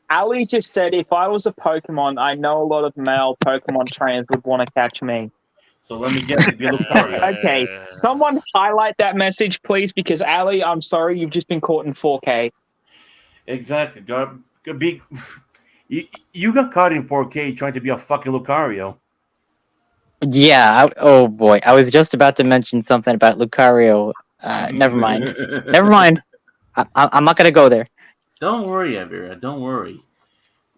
[SPEAKER 5] Ali just said, if I was a Pokemon, I know a lot of male Pokemon trainers would want to catch me.
[SPEAKER 4] So let me guess. It'd be Lucario.
[SPEAKER 5] Okay, someone highlight that message, please, because Ali, I'm sorry, you've just been caught in 4K.
[SPEAKER 4] Exactly. Could be. You got caught in 4K trying to be a fucking Lucario.
[SPEAKER 2] Yeah. Oh boy, I was just about to mention something about Lucario. Never mind. Never mind. I'm not gonna go there.
[SPEAKER 4] Don't worry, Avira. Don't worry.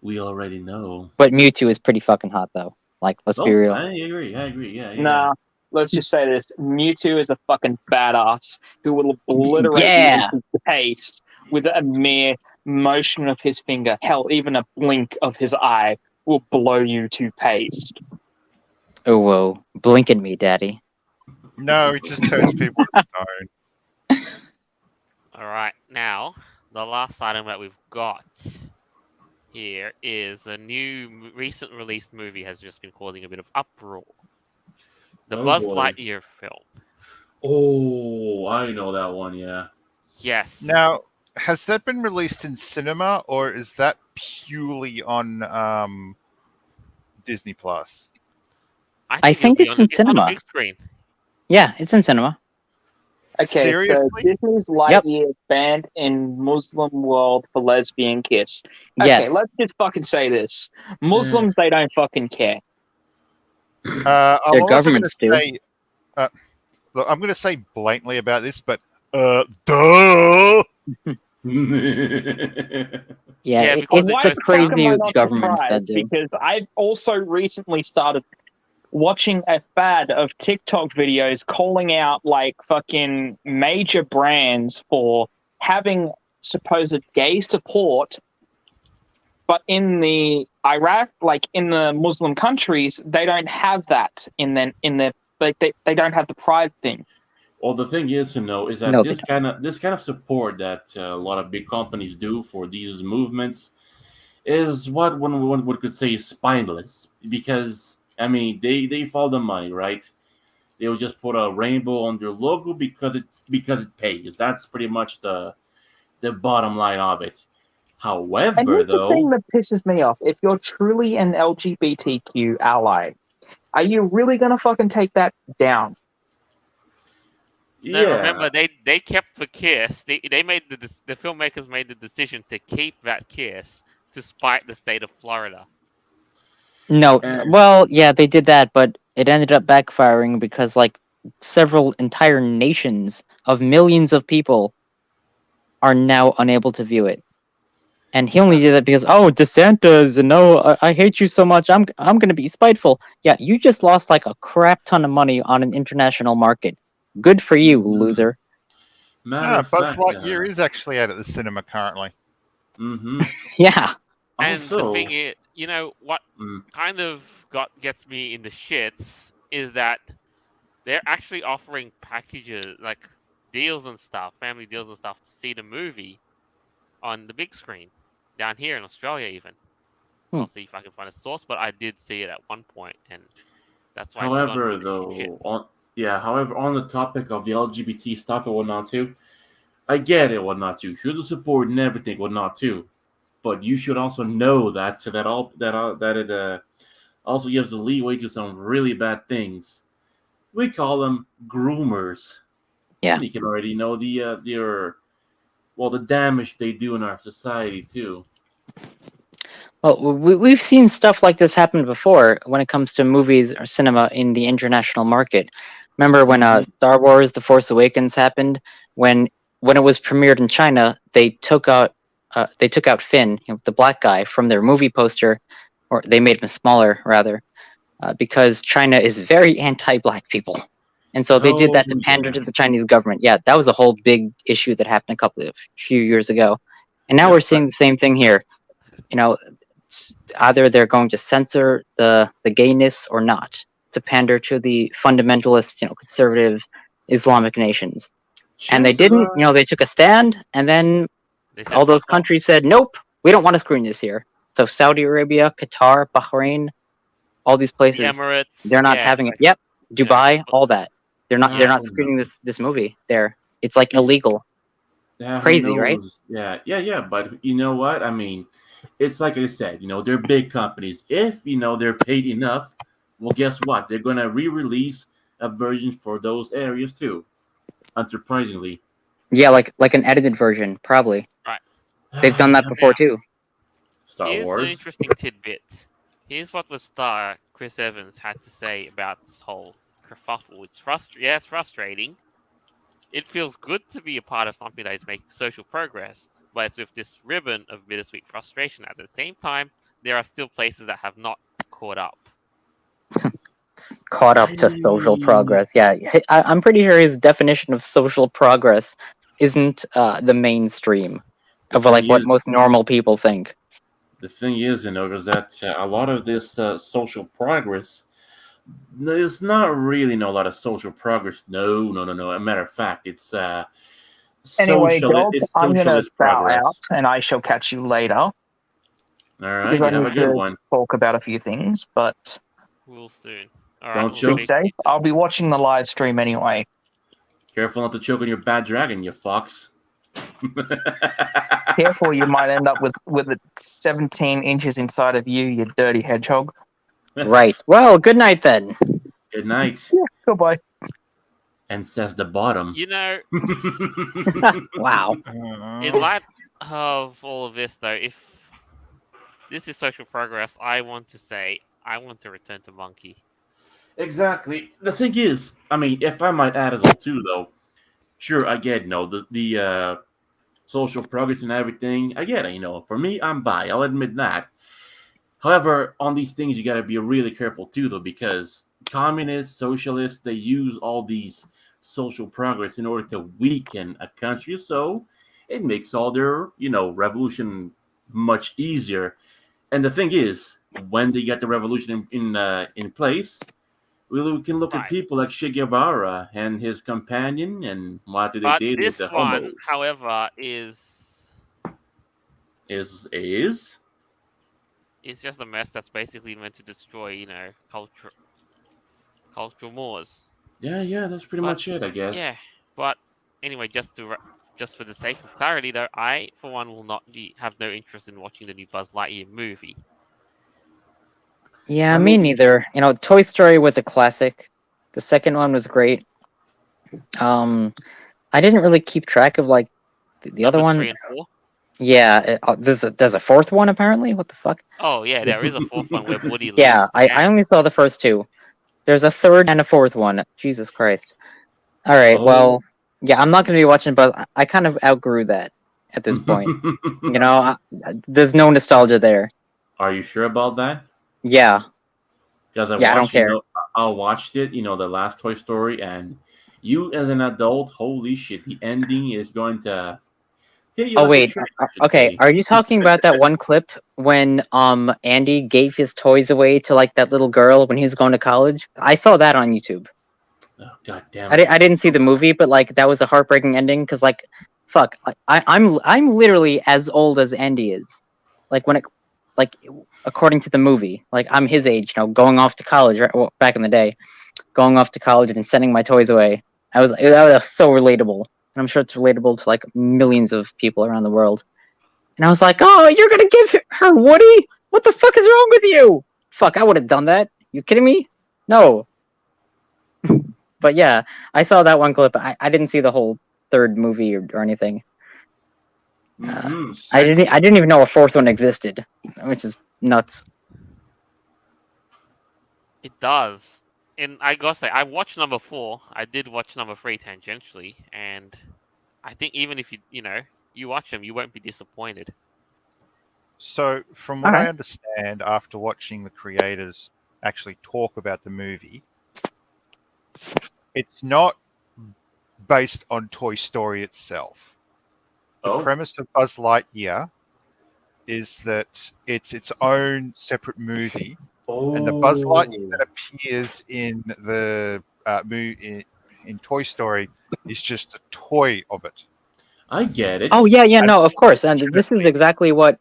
[SPEAKER 4] We already know.
[SPEAKER 2] But Mewtwo is pretty fucking hot though. Like, let's be real.
[SPEAKER 4] I agree. Yeah.
[SPEAKER 5] Nah, let's just say this. Mewtwo is a fucking badass who will obliterate
[SPEAKER 2] Yeah.
[SPEAKER 5] you into paste with a mere motion of his finger. Hell, even a blink of his eye will blow you to paste.
[SPEAKER 2] Oh, whoa. Blink at me, daddy.
[SPEAKER 3] No, it just turns people to stone.
[SPEAKER 1] All right, now the last item that we've got here is a new, recent released movie has just been causing a bit of uproar. The
[SPEAKER 4] Oh
[SPEAKER 1] Buzz
[SPEAKER 4] boy.
[SPEAKER 1] Lightyear film.
[SPEAKER 4] Oh, I know that one. Yeah.
[SPEAKER 1] Yes.
[SPEAKER 3] Now, has that been released in cinema or is that purely on Disney Plus?
[SPEAKER 2] I
[SPEAKER 1] it'll
[SPEAKER 2] think
[SPEAKER 1] be
[SPEAKER 2] it's in
[SPEAKER 1] on the
[SPEAKER 2] cinema.
[SPEAKER 1] big screen.
[SPEAKER 2] Yeah, it's in cinema.
[SPEAKER 5] Okay, so
[SPEAKER 3] Seriously?
[SPEAKER 5] Disney's Lightyear banned in Muslim world for lesbian kiss. Okay,
[SPEAKER 2] Yes.
[SPEAKER 5] let's just fucking say this. Muslims, they don't fucking care.
[SPEAKER 3] I'm
[SPEAKER 2] Their
[SPEAKER 3] also going
[SPEAKER 2] governments
[SPEAKER 3] to
[SPEAKER 2] do.
[SPEAKER 3] say, look, I'm going to say blatantly about this, but duh.
[SPEAKER 2] Yeah,
[SPEAKER 1] Yeah, because
[SPEAKER 2] it's
[SPEAKER 1] it's
[SPEAKER 5] Why
[SPEAKER 2] the
[SPEAKER 1] so
[SPEAKER 5] the fuck am
[SPEAKER 2] crazy
[SPEAKER 5] I not
[SPEAKER 2] governments that
[SPEAKER 5] surprised?
[SPEAKER 2] do.
[SPEAKER 5] Because I've also recently started watching a fad of TikTok videos calling out like fucking major brands for having supposed gay support, but in the Iraq, like in the Muslim countries, they don't have that in their like they don't have the pride thing.
[SPEAKER 4] Well, the thing is to know is that
[SPEAKER 2] No, they
[SPEAKER 4] this kind of support that a lot of big companies do for these movements is what one would could say is spineless, because I mean they follow the money, right? They will just put a rainbow on their logo because it pays. That's pretty much the bottom line of it.
[SPEAKER 5] And
[SPEAKER 4] However,
[SPEAKER 5] here's the thing
[SPEAKER 4] though,
[SPEAKER 5] that pisses me off: if you're truly an LGBTQ ally, are you really gonna fucking take that down?
[SPEAKER 1] Now
[SPEAKER 4] yeah,
[SPEAKER 1] remember, they kept the kiss. They made the filmmakers made the decision to keep that kiss to spite the state of Florida.
[SPEAKER 2] No,
[SPEAKER 4] and
[SPEAKER 2] well, yeah, they did that, but it ended up backfiring because like several entire nations of millions of people are now unable to view it. And he only did that because DeSantis and I hate you so much. I'm gonna be spiteful. Yeah, you just lost like a crap ton of money on an international market. Good for you, loser.
[SPEAKER 4] matter
[SPEAKER 3] Ah,
[SPEAKER 4] of
[SPEAKER 3] Buzz
[SPEAKER 4] fact,
[SPEAKER 3] Lightyear is actually out at the cinema currently.
[SPEAKER 4] mm-hmm.
[SPEAKER 2] Yeah.
[SPEAKER 1] And the
[SPEAKER 4] Also,
[SPEAKER 1] thing is, what
[SPEAKER 4] mm,
[SPEAKER 1] kind of gets me in the shits is that they're actually offering packages like deals and stuff, family deals and stuff, to see the movie on the big screen down here in Australia. Even
[SPEAKER 2] Hmm.
[SPEAKER 1] I'll see if I can find a source, but I did see it at one point, and that's why it's gotten me
[SPEAKER 4] however,
[SPEAKER 1] the
[SPEAKER 4] though,
[SPEAKER 1] shits.
[SPEAKER 4] however, on the topic of the LGBT stuff and whatnot too, I get it, whatnot too. Should support and everything, whatnot too. But you should also know that it also gives the leeway to some really bad things. We call them groomers,
[SPEAKER 2] Yeah.
[SPEAKER 4] and you can already know the damage they do in our society too.
[SPEAKER 2] Well, we've seen stuff like this happen before when it comes to movies or cinema in the international market. Remember when
[SPEAKER 4] Mhm.
[SPEAKER 2] Star Wars: The Force Awakens happened? When it was premiered in China, they took out Finn, the black guy, from their movie poster, or they made him smaller rather, because China is very anti-black people, and so they did
[SPEAKER 4] Oh
[SPEAKER 2] that to pander
[SPEAKER 4] yeah,
[SPEAKER 2] to the Chinese government. Yeah, that was a whole big issue that happened few years ago, and now we're
[SPEAKER 4] yep.
[SPEAKER 2] seeing the same thing here. You know, either they're going to censor the gayness or not to pander to the fundamentalist, conservative Islamic nations. And they
[SPEAKER 4] Chances
[SPEAKER 2] didn't.
[SPEAKER 4] are,
[SPEAKER 2] They took a stand, and then
[SPEAKER 1] They said
[SPEAKER 2] all those
[SPEAKER 1] fuck off.
[SPEAKER 2] countries said, "Nope, we don't want to screen this here." So Saudi Arabia, Qatar, Bahrain, all these
[SPEAKER 1] The
[SPEAKER 2] places,
[SPEAKER 1] Emirates,
[SPEAKER 2] they're not
[SPEAKER 1] yeah,
[SPEAKER 2] having it.
[SPEAKER 1] like
[SPEAKER 2] Yep,
[SPEAKER 1] Emirates.
[SPEAKER 2] Dubai, all that. They're
[SPEAKER 4] yeah,
[SPEAKER 2] not
[SPEAKER 4] who
[SPEAKER 2] screening
[SPEAKER 4] knows?
[SPEAKER 2] this movie there. It's like
[SPEAKER 4] Yeah,
[SPEAKER 2] illegal.
[SPEAKER 4] yeah, who
[SPEAKER 2] Crazy, right?
[SPEAKER 4] knows? Yeah. But you know what? I mean, it's like I said. They're big companies. If they're paid enough, well, guess what? They're gonna re-release a version for those areas too. Unsurprisingly.
[SPEAKER 2] Yeah, like an edited version, probably.
[SPEAKER 1] Right.
[SPEAKER 2] They've done that before
[SPEAKER 1] Now,
[SPEAKER 2] too.
[SPEAKER 4] Star
[SPEAKER 1] here's an
[SPEAKER 4] Wars.
[SPEAKER 1] interesting tidbit. Here's what the star Chris Evans had to say about this whole kerfuffle. It's frustrating. It feels good to be a part of something that is making social progress, but it's with this ribbon of bittersweet frustration. At the same time, there are still places that have not caught up.
[SPEAKER 2] Caught up to social
[SPEAKER 4] I
[SPEAKER 2] progress. Yeah, I'm pretty sure his definition of social progress isn't the mainstream
[SPEAKER 4] the
[SPEAKER 2] of
[SPEAKER 4] thing
[SPEAKER 2] like what
[SPEAKER 4] is,
[SPEAKER 2] most normal people think.
[SPEAKER 4] is that a lot of this social progress There's not really a lot of social progress. No. A matter of fact, it's
[SPEAKER 5] Anyway, Joel,
[SPEAKER 4] it's
[SPEAKER 5] I'm going to
[SPEAKER 4] socialist
[SPEAKER 5] bow out
[SPEAKER 4] progress.
[SPEAKER 5] and I shall catch you later
[SPEAKER 4] All
[SPEAKER 5] because
[SPEAKER 4] right,
[SPEAKER 5] I
[SPEAKER 4] you have
[SPEAKER 5] need
[SPEAKER 4] a good
[SPEAKER 5] to
[SPEAKER 4] one.
[SPEAKER 5] talk about a few things. But
[SPEAKER 1] We'll soon. All right,
[SPEAKER 4] Don't
[SPEAKER 1] we'll
[SPEAKER 5] be
[SPEAKER 4] choke.
[SPEAKER 1] speak to you
[SPEAKER 5] safe.
[SPEAKER 1] soon.
[SPEAKER 5] I'll be watching the live stream anyway.
[SPEAKER 4] Careful not to choke on your bad dragon, you fox.
[SPEAKER 5] Careful, you might end up with it 17 inches inside of you, you dirty hedgehog.
[SPEAKER 2] Right. Well, good night then.
[SPEAKER 4] Good night.
[SPEAKER 5] Yeah, goodbye.
[SPEAKER 4] And says the bottom.
[SPEAKER 1] You know,
[SPEAKER 2] Wow.
[SPEAKER 1] in light of all of this, though, if this is social progress, I want to say I want to return to Monkey.
[SPEAKER 4] Exactly. The thing is, I mean, if I might add as well too, though, sure, I get the social progress and everything. I get it. For me, I'm bi. I'll admit that. However, on these things, you got to be really careful too, though, because communists, socialists, they use all these social progress in order to weaken a country. So it makes all their, revolution much easier. And the thing is, when they get the revolution in place, we can look at
[SPEAKER 1] Right.
[SPEAKER 4] people like Che Guevara and his companion and what they
[SPEAKER 1] But
[SPEAKER 4] did with the
[SPEAKER 1] this one,
[SPEAKER 4] homos.
[SPEAKER 1] however, is
[SPEAKER 4] Is
[SPEAKER 1] it's just a mess that's basically meant to destroy, cultural mores.
[SPEAKER 4] yeah, that's pretty
[SPEAKER 1] But
[SPEAKER 4] much it, I guess.
[SPEAKER 1] yeah, but anyway, just for the sake of clarity, though, I for one will not have no interest in watching the new Buzz Lightyear movie.
[SPEAKER 2] Yeah,
[SPEAKER 4] I
[SPEAKER 2] me
[SPEAKER 4] mean-
[SPEAKER 2] neither. Toy Story was a classic. The second one was great. I didn't really keep track of like the other
[SPEAKER 1] Numbers
[SPEAKER 2] one.
[SPEAKER 1] 3 and 4.
[SPEAKER 2] Yeah, there's a fourth one apparently. What the fuck?
[SPEAKER 1] Oh yeah, there is a fourth one where Woody
[SPEAKER 2] Yeah,
[SPEAKER 1] leaves the
[SPEAKER 2] I
[SPEAKER 1] gang.
[SPEAKER 2] only saw the first two. There's a third and a fourth one. Jesus Christ. All right,
[SPEAKER 4] Oh.
[SPEAKER 2] well, yeah, I'm not gonna be watching, but I kind of outgrew that at this point. There's no nostalgia there.
[SPEAKER 4] Are you sure about that?
[SPEAKER 2] Yeah,
[SPEAKER 4] Because
[SPEAKER 2] yeah, I don't care.
[SPEAKER 4] I watched it, the last Toy Story, and you as an adult, holy shit, the ending is going to hit you
[SPEAKER 2] Oh
[SPEAKER 4] like a
[SPEAKER 2] wait,
[SPEAKER 4] train, I should
[SPEAKER 2] okay.
[SPEAKER 4] say.
[SPEAKER 2] Are you talking about that one clip when Andy gave his toys away to like that little girl when he was going to college? I saw that on YouTube.
[SPEAKER 4] Oh, God damn it.
[SPEAKER 2] I didn't see the movie, but like that was a heartbreaking ending because like, fuck, I'm literally as old as Andy is. Like according to the movie, like I'm his age, going off to college, right? Well, back in the day, going off to college and sending my toys away. That was so relatable, and I'm sure it's relatable to like millions of people around the world. And I was like, oh, you're gonna give her Woody? What the fuck is wrong with you? Fuck, I would have done that. You kidding me? No. But yeah, I saw that one clip. I didn't see the whole third movie or anything. I didn't even know a fourth one existed, which is nuts.
[SPEAKER 1] It does. And I gotta say, I watched number 4. I did watch number 3 tangentially, and I think even if you watch them, you won't be disappointed.
[SPEAKER 3] So, from what I
[SPEAKER 2] Alright.
[SPEAKER 3] understand, after watching the creators actually talk about the movie, it's not based on Toy Story itself. The
[SPEAKER 4] Oh.
[SPEAKER 3] premise of Buzz Lightyear is that it's its own separate movie, and the Buzz Lightyear that appears in the movie in Toy Story is just a toy of it.
[SPEAKER 4] I get it.
[SPEAKER 2] Oh yeah,
[SPEAKER 3] And
[SPEAKER 2] no, of course. And this is
[SPEAKER 3] unfortunately-
[SPEAKER 2] exactly what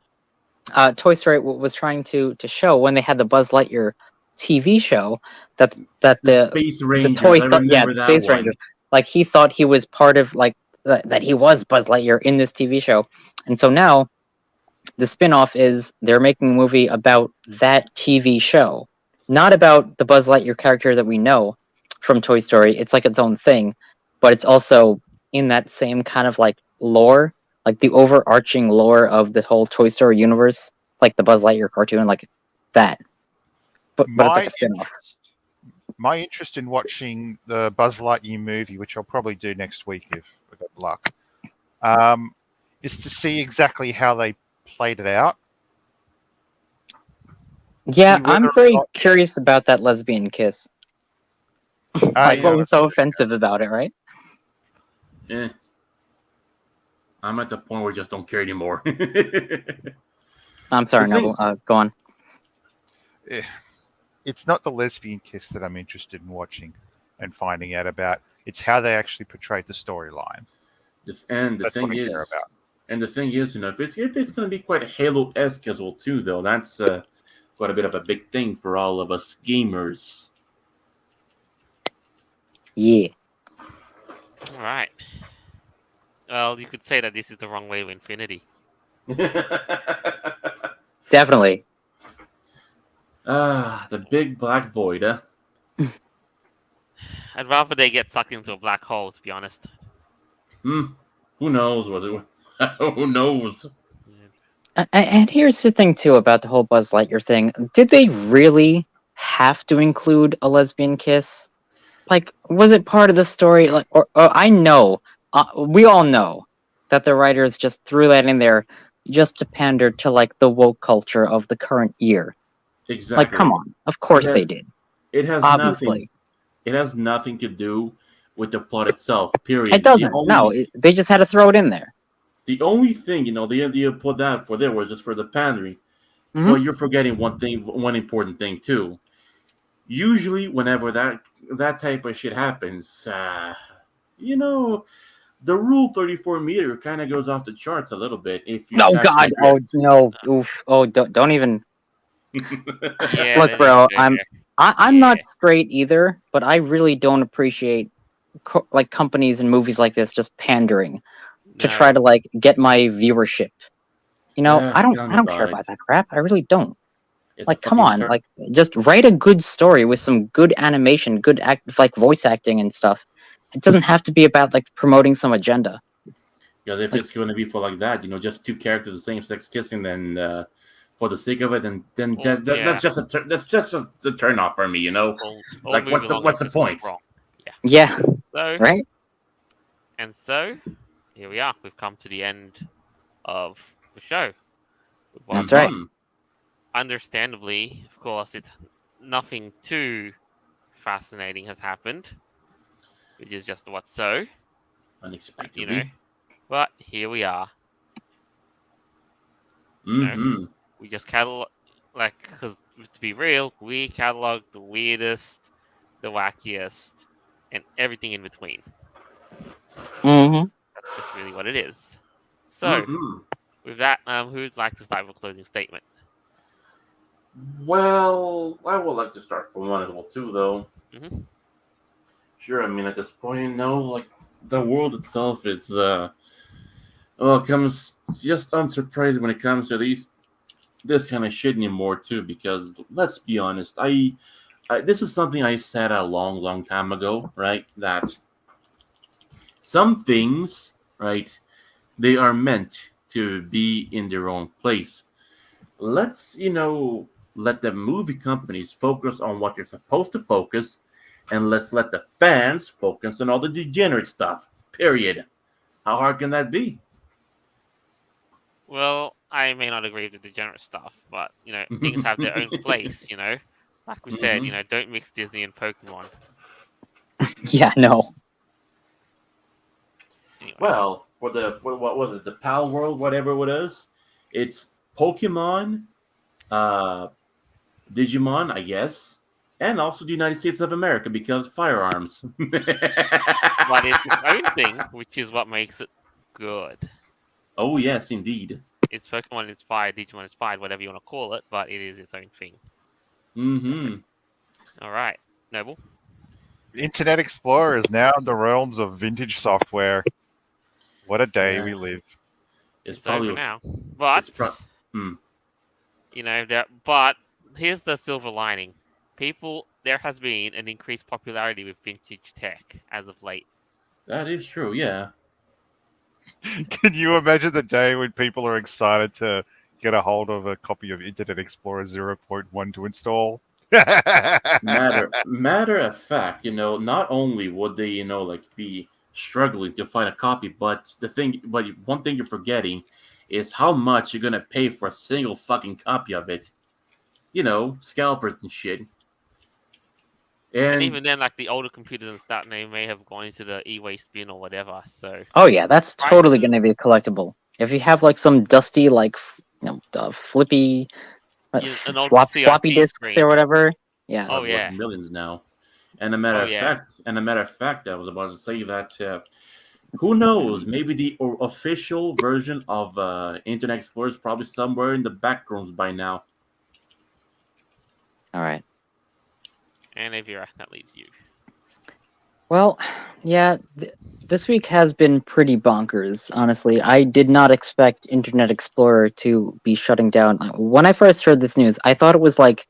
[SPEAKER 2] Toy Story was trying to show when they had the Buzz Lightyear TV show. That
[SPEAKER 4] The
[SPEAKER 2] the
[SPEAKER 4] Space
[SPEAKER 2] the
[SPEAKER 4] Rangers.
[SPEAKER 2] toy
[SPEAKER 4] I
[SPEAKER 2] thought, yeah,
[SPEAKER 4] remember
[SPEAKER 2] the
[SPEAKER 4] that
[SPEAKER 2] Space
[SPEAKER 4] one.
[SPEAKER 2] Rangers. Like he thought he was part of like that he was Buzz Lightyear in this TV show, and so now the spin-off is they're making a movie about that TV show, not about the Buzz Lightyear character that we know from Toy Story. It's like its own thing, but it's also in that same kind of like lore, like the overarching lore of the whole Toy Story universe, like the Buzz Lightyear cartoon, like that. But it's like a spin-off.
[SPEAKER 3] My interest in watching the Buzz Lightyear movie, which I'll probably do next week if I got luck, is to see exactly how they played it out.
[SPEAKER 2] Yeah,
[SPEAKER 3] See whether
[SPEAKER 2] I'm
[SPEAKER 3] or
[SPEAKER 2] very
[SPEAKER 3] not-
[SPEAKER 2] curious about that lesbian kiss. Like, what was so offensive about it, right?
[SPEAKER 4] Eh. I'm at the point where I just don't care anymore.
[SPEAKER 2] I'm sorry,
[SPEAKER 4] The thing-
[SPEAKER 2] Noble. Go on.
[SPEAKER 3] it's not the lesbian kiss that I'm interested in watching and finding out about. It's how they actually portrayed the storyline.
[SPEAKER 4] And the
[SPEAKER 3] That's what
[SPEAKER 4] thing
[SPEAKER 3] I care
[SPEAKER 4] is,
[SPEAKER 3] about.
[SPEAKER 4] if it's going to be quite Halo-esque as well too, though, that's quite a bit of a big thing for all of us gamers.
[SPEAKER 2] Yeah.
[SPEAKER 1] All right. Well, you could say that this is the wrong way to infinity.
[SPEAKER 2] Definitely.
[SPEAKER 4] The big black void, huh?
[SPEAKER 1] I'd rather they get sucked into a black hole, to be honest.
[SPEAKER 4] Who knows whether? Who knows?
[SPEAKER 2] And here's the thing too about the whole Buzz Lightyear thing. Did they really have to include a lesbian kiss? Like, was it part of the story? Like, or I know, we all know that the writers just threw that in there just to pander to like the woke culture of the current year.
[SPEAKER 4] Exactly.
[SPEAKER 2] Like, come on, of course they did.
[SPEAKER 4] It has
[SPEAKER 2] Obviously.
[SPEAKER 4] nothing. It has nothing to do with the plot itself. Period.
[SPEAKER 2] It doesn't. They just had to throw it in there.
[SPEAKER 4] The only thing, the idea put that for there was just for the pandering.
[SPEAKER 2] Mhm.
[SPEAKER 4] But you're forgetting one important thing too. Usually, whenever that type of shit happens, the Rule 34 meter kind of goes off the charts a little bit. If you
[SPEAKER 2] No, God, oh no, oof, oh don't even.
[SPEAKER 1] Yeah,
[SPEAKER 2] Look, bro, I'm
[SPEAKER 1] Yeah.
[SPEAKER 2] not straight either, but I really don't appreciate like companies and movies like this just pandering to try to like get my viewership. I don't care about that crap. I really don't. Like, come on, like, just write a good story with some good animation, good like voice acting and stuff. It doesn't have to be about like promoting some agenda.
[SPEAKER 4] Because if it's going to be for like that, just two characters of the same sex kissing, then for the sake of it, then that's just a turn off for me. Like what's the point?
[SPEAKER 2] Yeah.
[SPEAKER 1] So,
[SPEAKER 2] right.
[SPEAKER 1] And so, here we are. We've come to the end of the show.
[SPEAKER 2] That's right.
[SPEAKER 1] Understandably, of course, nothing too fascinating has happened, which is just what's so
[SPEAKER 4] unexpectedly.
[SPEAKER 1] But here we are. We just because to be real, we catalog the weirdest, the wackiest, and everything in between.
[SPEAKER 2] Mm-hmm.
[SPEAKER 1] That's just really what it is. So, with that, who'd like to start with a closing statement?
[SPEAKER 4] Well, I would like to start from one as well too, though.
[SPEAKER 1] Mm-hmm.
[SPEAKER 4] Sure, I mean at this point, like the world itself, it's comes just unsurprising when it comes to this kind of shit anymore too. Because let's be honest, I this is something I said a long time ago, right? That some things, right, they are meant to be in their own place. Let's let the movie companies focus on what you're supposed to focus, and let's let the fans focus on all the degenerate stuff. Period. How hard can that be?
[SPEAKER 1] Well, I may not agree with the degenerate stuff, but things have their own place. Like we said, don't mix Disney and Pokemon.
[SPEAKER 2] Yeah, no.
[SPEAKER 1] Anyway.
[SPEAKER 4] Well, for what was it, the PAL World, whatever it is, it's Pokemon, Digimon, I guess, and also the United States of America because firearms.
[SPEAKER 1] But it's its own thing, which is what makes it good.
[SPEAKER 4] Oh yes, indeed.
[SPEAKER 1] It's Pokemon inspired, Digimon inspired, whatever you want to call it, but it is its own thing.
[SPEAKER 4] Mm-hmm.
[SPEAKER 1] All right, Noble.
[SPEAKER 3] Internet Explorer is now in the realms of vintage software. What a day we live.
[SPEAKER 1] It's over now. But but here's the silver lining. There has been an increased popularity with vintage tech as of late.
[SPEAKER 4] That is true, yeah.
[SPEAKER 3] Can you imagine the day when people are excited to get a hold of a copy of Internet Explorer 0.1 to install?
[SPEAKER 4] Matter of fact, not only would they, be struggling to find a copy, but one thing you're forgetting is how much you're gonna pay for a single fucking copy of it. Scalpers and shit.
[SPEAKER 1] And even then, like the older computers and stuff, they may have gone into the e-waste bin or whatever. So.
[SPEAKER 2] Oh yeah, that's totally going to be a collectible. If you have like some dusty, like flippy, floppy disks or whatever, Yeah.
[SPEAKER 1] Oh,
[SPEAKER 4] worth
[SPEAKER 1] yeah.
[SPEAKER 4] millions now. And a matter
[SPEAKER 1] Oh,
[SPEAKER 4] of
[SPEAKER 1] yeah.
[SPEAKER 4] fact, I was about to say that who knows? Maybe the official version of Internet Explorer is probably somewhere in the back rooms by now.
[SPEAKER 2] All right.
[SPEAKER 1] And Avira, that leaves you.
[SPEAKER 2] Well, yeah, this week has been pretty bonkers, honestly. I did not expect Internet Explorer to be shutting down. When I first heard this news, I thought it was like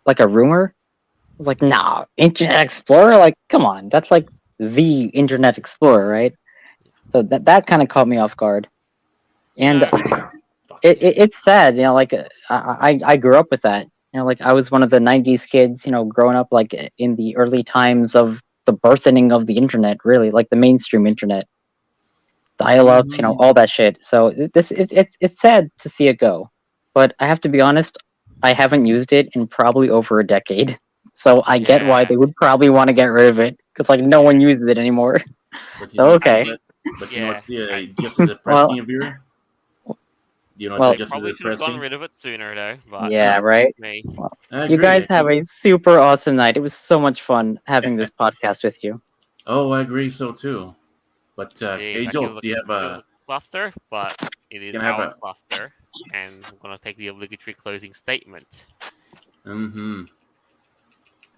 [SPEAKER 2] a rumor. I was like, nah, Internet Explorer? Like, come on, that's like the Internet Explorer, right? So that kind of caught me off guard. And it's sad, like I grew up with that. Like I was one of the '90s kids, growing up like in the early times of the birthing of the internet, really, like the mainstream internet, dial-up,
[SPEAKER 4] Mhm.
[SPEAKER 2] all that shit. So it's sad to see it go, but I have to be honest, I haven't used it in probably over a decade. So I get why
[SPEAKER 1] Yeah.
[SPEAKER 2] they would probably want to get rid of it because like no one uses it anymore.
[SPEAKER 4] But you
[SPEAKER 2] So
[SPEAKER 4] know what's
[SPEAKER 2] okay,
[SPEAKER 4] but you know
[SPEAKER 1] Yeah.
[SPEAKER 4] what's just as
[SPEAKER 2] well,
[SPEAKER 4] depressing, Avira? You know
[SPEAKER 2] well,
[SPEAKER 4] what's
[SPEAKER 1] They
[SPEAKER 4] just as
[SPEAKER 1] probably should have gotten
[SPEAKER 4] depressing?
[SPEAKER 1] rid of it sooner, though. But
[SPEAKER 2] yeah,
[SPEAKER 1] that's
[SPEAKER 2] right.
[SPEAKER 1] me.
[SPEAKER 2] Well,
[SPEAKER 4] I
[SPEAKER 2] you
[SPEAKER 4] agree.
[SPEAKER 2] guys have a super awesome night. It was so much fun having this podcast with you.
[SPEAKER 4] Oh, I agree so too. But
[SPEAKER 1] Indeed,
[SPEAKER 4] hey,
[SPEAKER 1] like
[SPEAKER 4] Jolt, do you
[SPEAKER 1] it was a cluster, but it is
[SPEAKER 4] gonna have
[SPEAKER 1] our
[SPEAKER 4] a?
[SPEAKER 1] cluster, and I'm gonna take the obligatory closing statement.
[SPEAKER 4] Mm-hmm.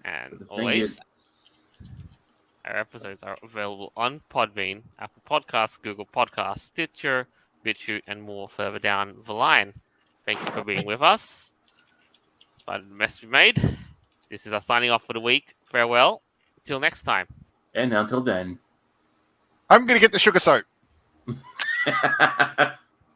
[SPEAKER 1] And
[SPEAKER 4] The thing
[SPEAKER 1] always,
[SPEAKER 4] is,
[SPEAKER 1] our episodes are available on Podbean, Apple Podcasts, Google Podcasts, Stitcher, BitChute, and more further down the line. Thank you for being with us. By the mess we made. This is our signing off for the week. Farewell. Until next time.
[SPEAKER 4] and until then.
[SPEAKER 3] I'm going to get the sugar soap.